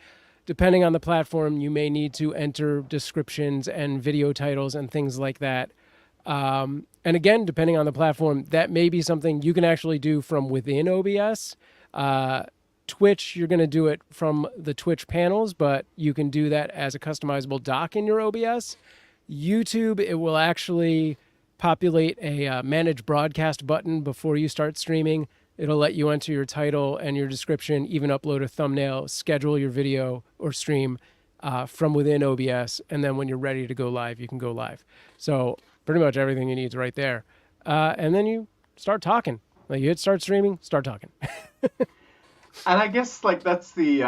Depending on the platform, you may need to enter descriptions and video titles and things like that. And again, depending on the platform, that may be something you can actually do from within OBS. Twitch, you're going to do it from the Twitch panels, but you can do that as a customizable dock in your OBS. YouTube, it will actually populate a manage broadcast button before you start streaming. It'll let you enter your title and your description, even upload a thumbnail, schedule your video or stream from within OBS. And then when you're ready to go live, you can go live. So pretty much everything you need is right there. And then you start talking. Like you hit start streaming, start talking. And I guess like that's the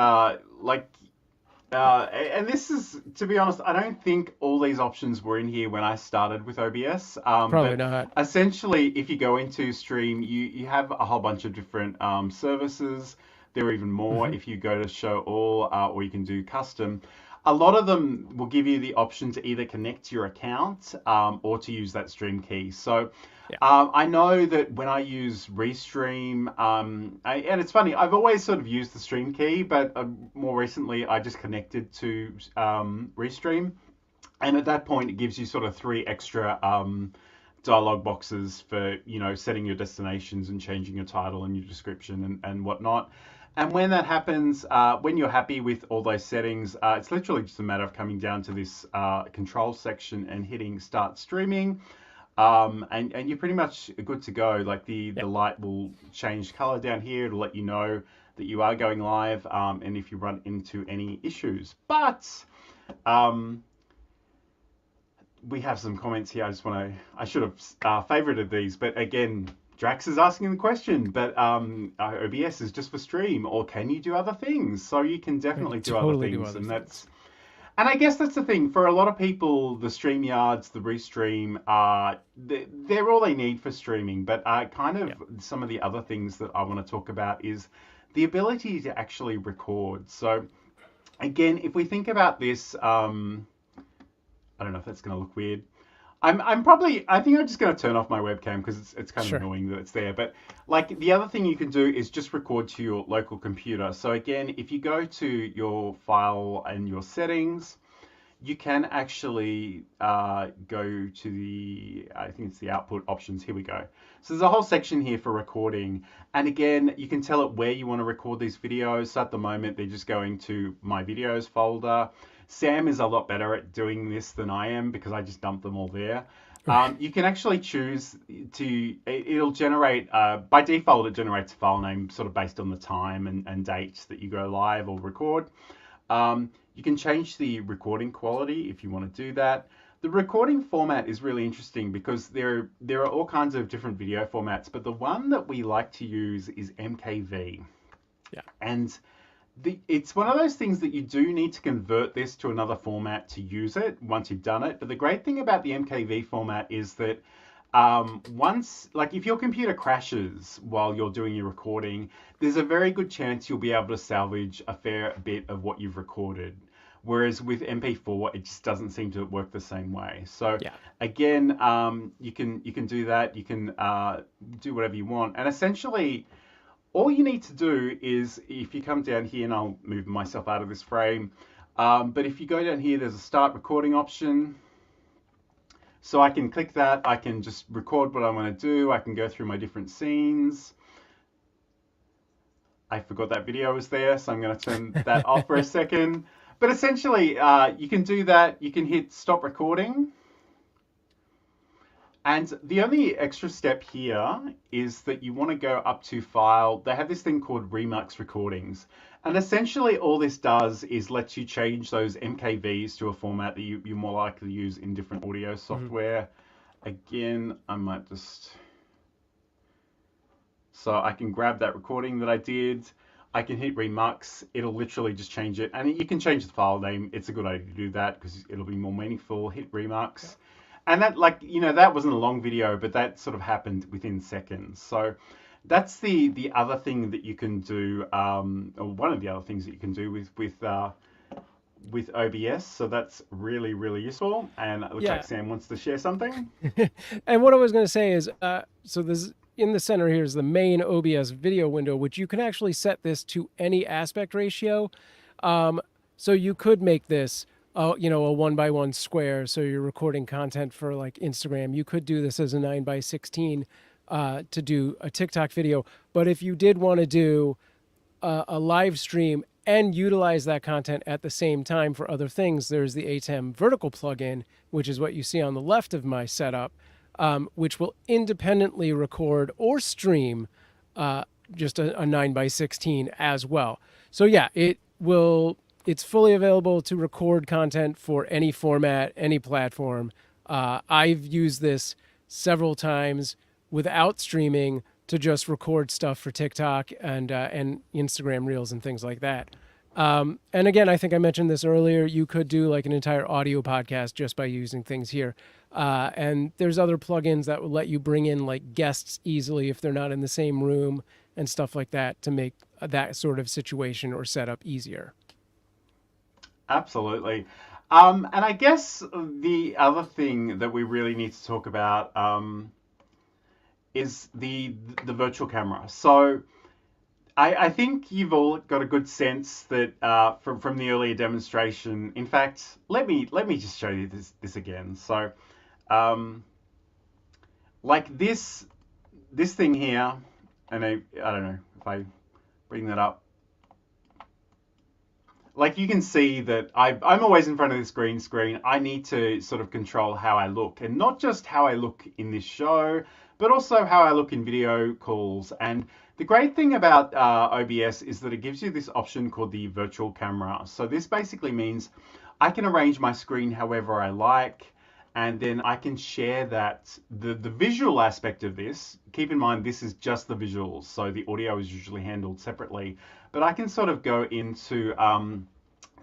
and this is, to be honest, I don't think all these options were in here when I started with OBS. Probably not. Essentially, if you go into Stream, you have a whole bunch of different services. There are even more if you go to Show All, or you can do Custom. A lot of them will give you the option to either connect to your account or to use that stream key. So I know that when I use Restream, and it's funny, I've always sort of used the stream key, but more recently I just connected to Restream. And at that point, it gives you sort of 3 extra dialog boxes for, you know, setting your destinations and changing your title and your description and whatnot. And when that happens, when you're happy with all those settings, it's literally just a matter of coming down to this control section and hitting start streaming. And you're pretty much good to go. Like the light will change color down here to let you know that you are going live, and if you run into any issues. But we have some comments here. I should have favorited these, but again, Drax is asking the question, but OBS is just for stream, or can you do other things? So you can definitely do other things, and I guess that's the thing for a lot of people. The StreamYards, the Restream, they're all they need for streaming. But some of the other things that I want to talk about is the ability to actually record. So again, if we think about this, I don't know if that's going to look weird. I think I'm just going to turn off my webcam because it's kind of annoying that it's there. But like the other thing you can do is just record to your local computer. So again, if you go to your file and your settings, you can actually go to I think it's the output options. Here we go. So there's a whole section here for recording. And again, you can tell it where you want to record these videos. So at the moment, they're just going to my videos folder. Sam is a lot better at doing this than I am because I just dump them all there. You can actually choose it'll generate, by default, it generates a file name sort of based on the time and dates that you go live or record. You can change the recording quality if you want to do that. The recording format is really interesting because there are all kinds of different video formats, but the one that we like to use is MKV. Yeah. And it's one of those things that you do need to convert this to another format to use it once you've done it. But the great thing about the MKV format is that if your computer crashes while you're doing your recording, there's a very good chance you'll be able to salvage a fair bit of what you've recorded. Whereas with MP4, it just doesn't seem to work the same way. So again, you can do that. You can do whatever you want. And essentially, all you need to do is, if you come down here, and I'll move myself out of this frame, but if you go down here, there's a start recording option. So I can click that. I can just record what I want to do. I can go through my different scenes. I forgot that video was there, so I'm going to turn that off for a second. But essentially, you can do that. You can hit stop recording. And the only extra step here is that you want to go up to file. They have this thing called Remux recordings. And essentially all this does is lets you change those MKVs to a format that you're more likely to use in different audio software. Again, I might just... So I can grab that recording that I did. I can hit Remux. It'll literally just change it. And you can change the file name. It's a good idea to do that because it'll be more meaningful. Hit Remux. Yeah. And that, that wasn't a long video, but that sort of happened within seconds. So that's the other thing that you can do, or one of the other things that you can do with OBS. So that's really, really useful. And it looks like Sam wants to share something. And what I was going to say is, so this in the center here is the main OBS video window, which you can actually set this to any aspect ratio. So you could make this a 1:1 square, so you're recording content for like Instagram. You could do this as a 9:16 to do a TikTok video. But if you did want to do a live stream and utilize that content at the same time for other things, there's the ATEM vertical plugin, which is what you see on the left of my setup, which will independently record or stream just a 9:16 as well. So yeah, it's fully available to record content for any format, any platform. I've used this several times without streaming to just record stuff for TikTok and Instagram Reels and things like that. And again, I think I mentioned this earlier, you could do like an entire audio podcast just by using things here. And there's other plugins that will let you bring in like guests easily if they're not in the same room and stuff like that to make that sort of situation or setup easier. Absolutely. And I guess the other thing that we really need to talk about is the virtual camera. So I think you've all got a good sense that from the earlier demonstration. In fact, let me just show you this again. So like this thing here, and I don't know if I bring that up. Like you can see that I'm always in front of this green screen. I need to sort of control how I look, and not just how I look in this show, but also how I look in video calls. And the great thing about OBS is that it gives you this option called the virtual camera. So this basically means I can arrange my screen however I like, and then I can share that. The visual aspect of this, keep in mind this is just the visuals, so the audio is usually handled separately, but I can sort of go into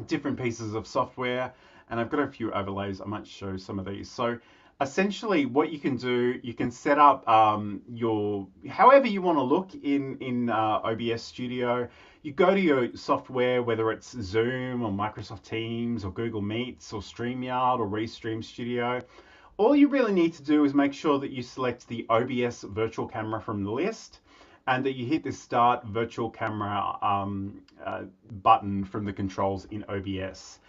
different pieces of software, and I've got a few overlays. I might show some of these. So essentially what you can do, you can set up your however you want to look in OBS Studio. You go to your software, whether it's Zoom or Microsoft Teams or Google Meets or StreamYard or Restream Studio. All you really need to do is make sure that you select the OBS virtual camera from the list, and that you hit the Start Virtual Camera button from the controls in OBS.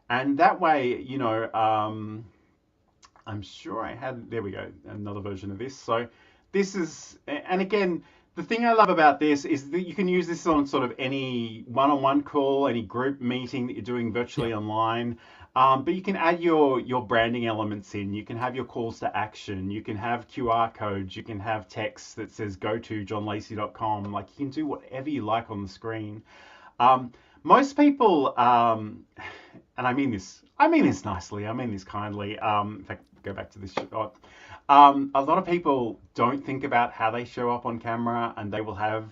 And that way, you know, I'm sure I had, there we go, another version of this. So this is, and again, the thing I love about this is that you can use this on sort of any one-on-one call, any group meeting that you're doing virtually online. But you can add your branding elements in. You can have your calls to action. You can have QR codes. You can have text that says go to johnlacey.com. Like you can do whatever you like on the screen. Most people, and I mean this nicely. I mean this kindly. In fact, go back to this shot. A lot of people don't think about how they show up on camera, and they will have,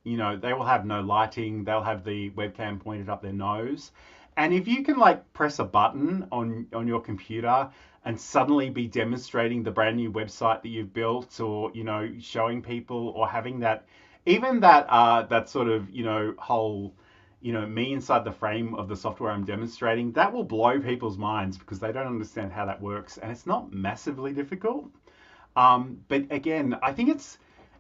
you know, they will have no lighting. They'll have the webcam pointed up their nose. And if you can like press a button on your computer and suddenly be demonstrating the brand new website that you've built, or, you know, showing people, or having that, even that sort of, you know, whole, you know, me inside the frame of the software I'm demonstrating, that will blow people's minds because they don't understand how that works. And it's not massively difficult. But again, I think it's,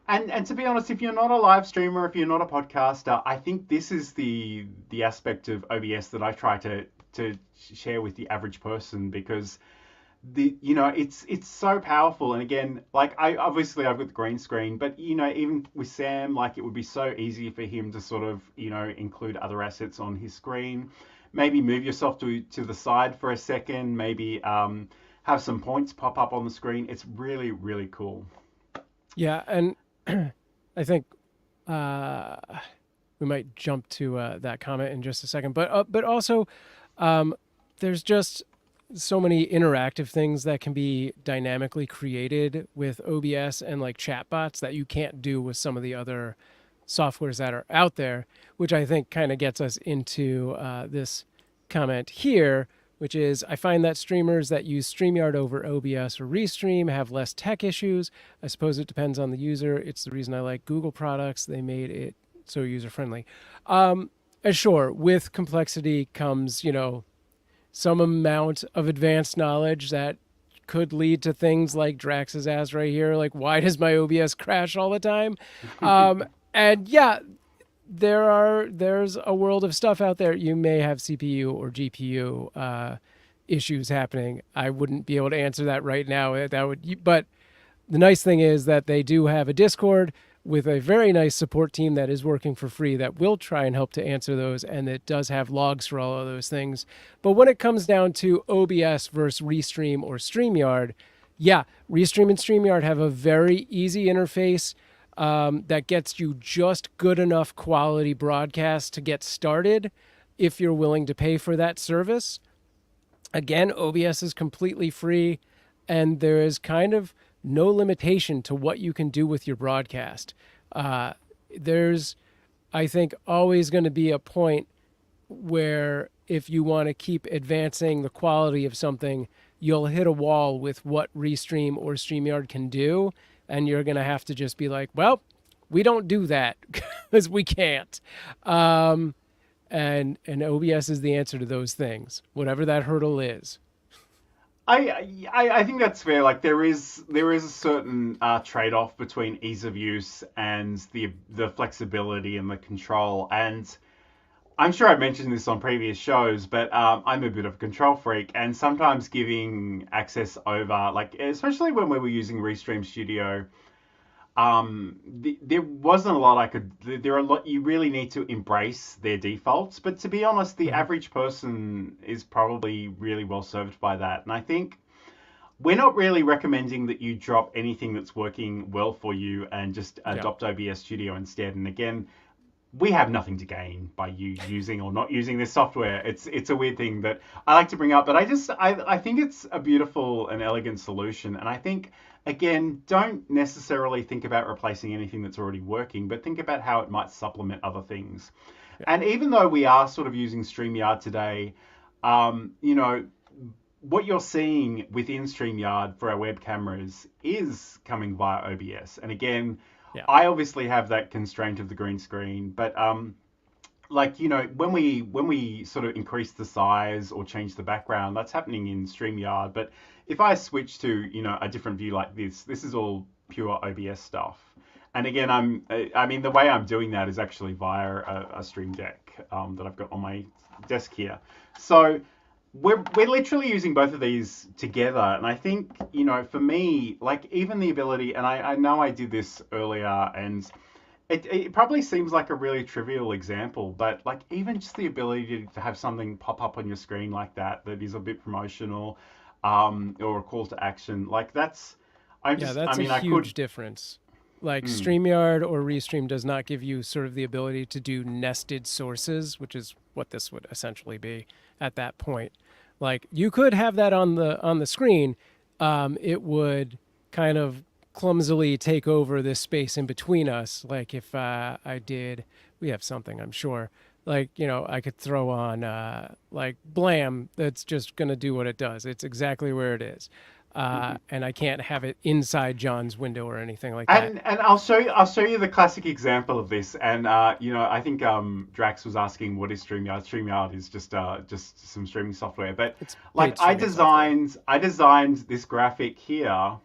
and to be honest, if you're not a live streamer, if you're not a podcaster, I think this is the aspect of OBS that I try to share with the average person, because you know, it's so powerful. And again, like I've got the green screen, but you know, even with Sam, like it would be so easy for him to sort of, you know, include other assets on his screen. Maybe move yourself to the side for a second. Maybe have some points pop up on the screen. It's really, really cool. Yeah, and I think we might jump to that comment in just a second, but also there's just so many interactive things that can be dynamically created with OBS and like chatbots that you can't do with some of the other softwares that are out there, which I think kind of gets us into this comment here, which is, I find that streamers that use StreamYard over OBS or Restream have less tech issues. I suppose it depends on the user. It's the reason I like Google products. They made it so user-friendly. Sure, with complexity comes, you know, some amount of advanced knowledge that could lead to things like Drax's ass right here. Like, why does my OBS crash all the time? And yeah, there's a world of stuff out there. You may have CPU or GPU issues happening. I wouldn't be able to answer that right now. But the nice thing is that they do have a Discord with a very nice support team that is working for free that will try and help to answer those, and it does have logs for all of those things. But when it comes down to OBS versus Restream or StreamYard, yeah, Restream and StreamYard have a very easy interface that gets you just good enough quality broadcast to get started if you're willing to pay for that service. Again, OBS is completely free, and there is kind of no limitation to what you can do with your broadcast. There's, I think, always going to be a point where if you want to keep advancing the quality of something, you'll hit a wall with what Restream or StreamYard can do, and you're going to have to just be like, well, we don't do that because we can't. And OBS is the answer to those things, whatever that hurdle is. I think that's fair. Like there is a certain trade-off between ease of use and the flexibility and the control. And I'm sure I've mentioned this on previous shows, but I'm a bit of a control freak, and sometimes giving access over, like especially when we were using Restream Studio, there wasn't a lot I could. There are a lot you really need to embrace their defaults, but to be honest, the average person is probably really well served by that, and I think we're not really recommending that you drop anything that's working well for you and just adopt OBS Studio instead. And again, we have nothing to gain by you using or not using this software. It's a weird thing that I like to bring up, but I think it's a beautiful and elegant solution. And I think, again, don't necessarily think about replacing anything that's already working, but think about how it might supplement other things. And even though we are sort of using StreamYard today, you know, what you're seeing within StreamYard for our web cameras is coming via OBS. And again, I obviously have that constraint of the green screen, but like, you know, when we sort of increase the size or change the background, that's happening in StreamYard. But if I switch to, you know, a different view like this is all pure OBS stuff. And again, I mean, the way I'm doing that is actually via a Stream Deck that I've got on my desk here. So we're literally using both of these together, and I think, you know, for me, like even the ability, and I know I did this earlier, and it probably seems like a really trivial example, but like even just the ability to have something pop up on your screen like that is a bit promotional, or a call to action, like that's a huge difference. Like StreamYard or Restream does not give you sort of the ability to do nested sources, which is what this would essentially be at that point. Like you could have that on the screen. It would kind of clumsily take over this space in between us. Like if we have something, I'm sure. Like, you know, I could throw on like Blam that's just going to do what it does. It's exactly where it is. And I can't have it inside John's window or anything like that. And I'll show you the classic example of this. And you know, I think Drax was asking what is StreamYard. StreamYard is just some streaming software. But it's like I designed this graphic here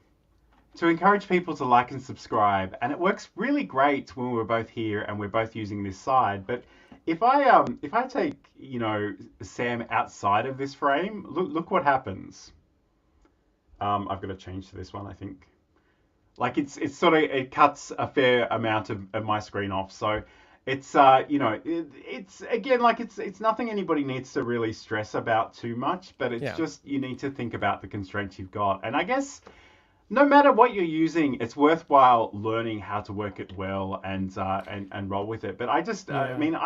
to encourage people to like and subscribe, and it works really great when we're both here and we're both using this side. But if I take, you know, Sam outside of this frame, look what happens. I've got to change to this one, I think. Like it's sort of, it cuts a fair amount of my screen off. So it's, you know, it's again, like it's nothing anybody needs to really stress about too much, but it's just, you need to think about the constraints you've got. And I guess no matter what you're using, it's worthwhile learning how to work it well and roll with it. But I just, I mean,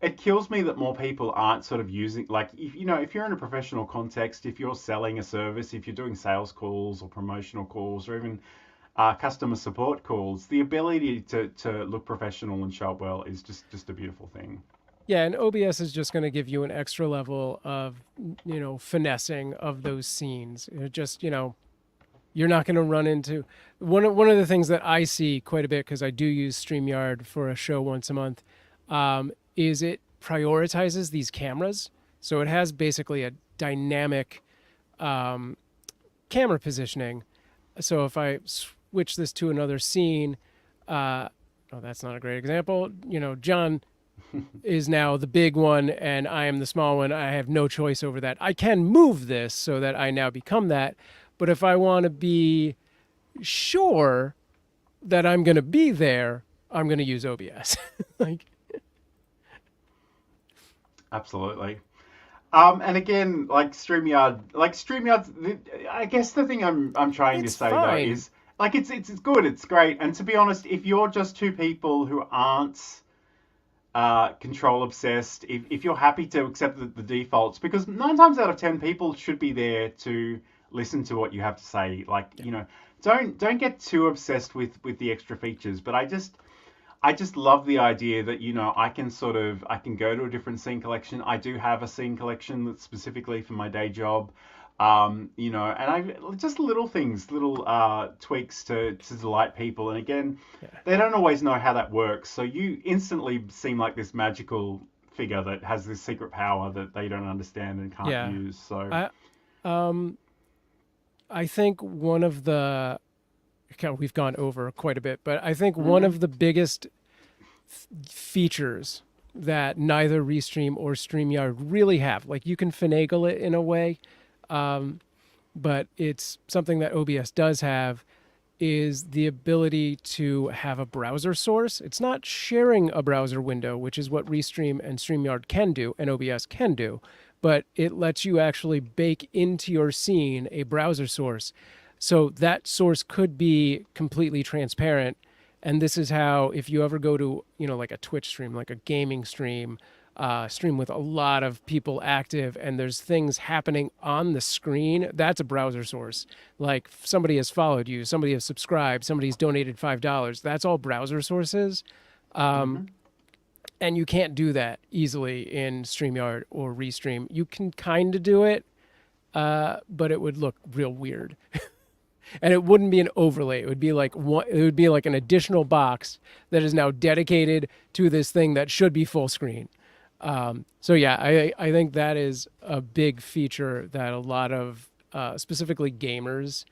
it kills me that more people aren't sort of using, like, if you're in a professional context, if you're selling a service, if you're doing sales calls or promotional calls or even customer support calls, the ability to look professional and show up well is just a beautiful thing. Yeah, and OBS is just going to give you an extra level of, you know, finessing of those scenes. It just, you know, you're not going to run into one of the things that I see quite a bit, because I do use StreamYard for a show once a month, is it prioritizes these cameras. So it has basically a dynamic camera positioning. So if I switch this to another scene, oh, that's not a great example. You know, John is now the big one and I am the small one. I have no choice over that. I can move this so that I now become that. But if I want to be sure that I'm going to be there, I'm going to use OBS. Like, absolutely. And again, like StreamYard, I guess the thing I'm trying to say though is, like, it's good, it's great. And to be honest, if you're just two people who aren't control obsessed, if you're happy to accept the defaults, because 9 times out of 10 people should be there to listen to what you have to say. Like, you know, don't get too obsessed with the extra features. But I just love the idea that, you know, I can go to a different scene collection. I do have a scene collection that's specifically for my day job. You know, and I just little things, little tweaks to delight people. And again, they don't always know how that works. So you instantly seem like this magical figure that has this secret power that they don't understand and can't use. So I think one of the, we've gone over quite a bit, but I think one of the biggest features that neither Restream or StreamYard really have. Like you can finagle it in a way, but it's something that OBS does have, is the ability to have a browser source. It's not sharing a browser window, which is what Restream and StreamYard can do and OBS can do, but it lets you actually bake into your scene a browser source. So that source could be completely transparent. And this is how, if you ever go to, like a Twitch stream, like a gaming stream, stream with a lot of people active, and there's things happening on the screen, that's a browser source. Like somebody has followed you, somebody has subscribed, somebody's donated $5. That's all browser sources. And you can't do that easily in StreamYard or Restream. You can kind of do it, but it would look real weird. And it wouldn't be an overlay. It would be like an additional box that is now dedicated to this thing that should be full screen. So yeah, I think that is a big feature that a lot of specifically gamers,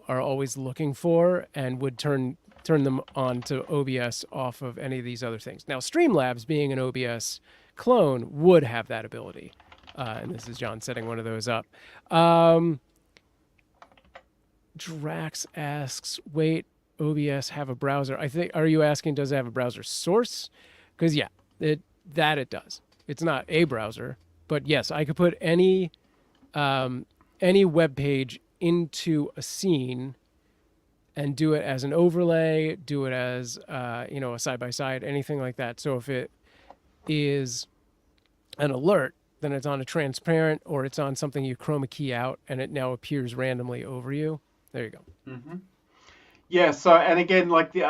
are always looking for, and would turn them on to OBS off of any of these other things. Now, Streamlabs, being an OBS clone, would have that ability. And this is John setting one of those up. Drax asks, wait, OBS have a browser? Are you asking, does it have a browser source? Because yeah, it does. It's not a browser, but yes, I could put any web page into a scene and do it as an overlay, do it as a side-by-side, anything like that. So if it is an alert, then it's on a transparent, or it's on something you chroma key out and it now appears randomly over you. There you go. Mm-hmm. Yeah. So, and again, like we've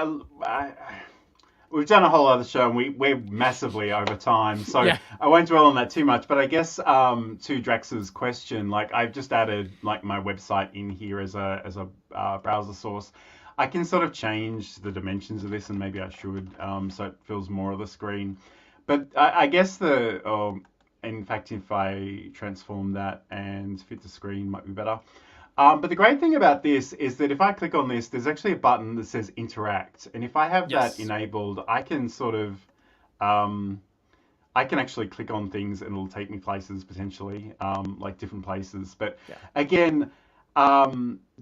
done a whole other show, and we're massively over time, so yeah. I won't dwell on that too much. But I guess to Drax's question, like I've just added like my website in here as a browser source. I can sort of change the dimensions of this, and maybe I should, so it fills more of the screen. But I guess in fact, if I transform that and fit the screen, might be better. But the great thing about this is that if I click on this, there's actually a button that says interact. And if I have that enabled, I can sort of, I can actually click on things and it'll take me places potentially, like different places. But again,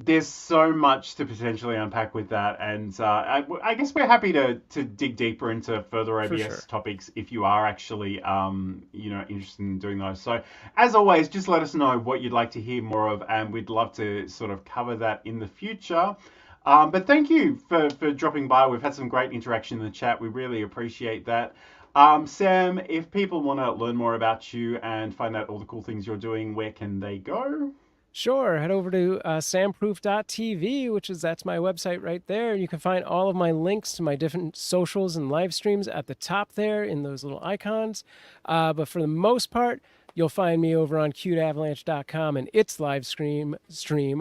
there's so much to potentially unpack with that. And I guess we're happy to dig deeper into further OBS topics if you are actually, interested in doing those. So as always, just let us know what you'd like to hear more of, and we'd love to sort of cover that in the future. But thank you for dropping by. We've had some great interaction in the chat. We really appreciate that. Sam, if people want to learn more about you and find out all the cool things you're doing, where can they go? Sure. Head over to SamProof.tv, that's my website right there. You can find all of my links to my different socials and live streams at the top there in those little icons. But for the most part, you'll find me over on cuteavalanche.com and its live stream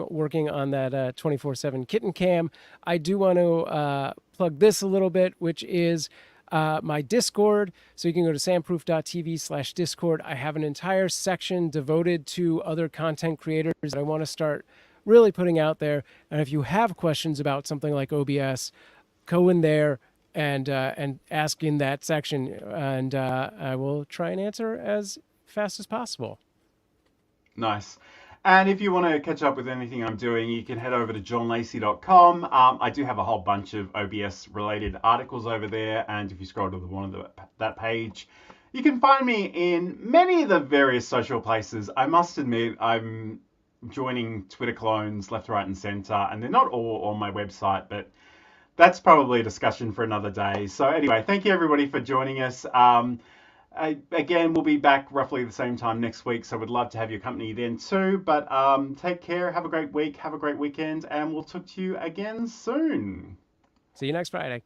working on that 24/7 kitten cam. I do want to plug this a little bit, which is my Discord. So you can go to samproof.tv/Discord. I have an entire section devoted to other content creators that I want to start really putting out there. And if you have questions about something like OBS, go in there and ask in that section, and I will try and answer as fast as possible. Nice. And if you want to catch up with anything I'm doing, you can head over to johnlacey.com. I do have a whole bunch of OBS-related articles over there, and if you scroll to that page, you can find me in many of the various social places. I must admit, I'm joining Twitter clones left, right, and center, and they're not all on my website, but that's probably a discussion for another day. So anyway, thank you everybody for joining us. Again, we'll be back roughly the same time next week, so we'd love to have your company then too. But take care, have a great week, have a great weekend, and we'll talk to you again soon. See you next Friday.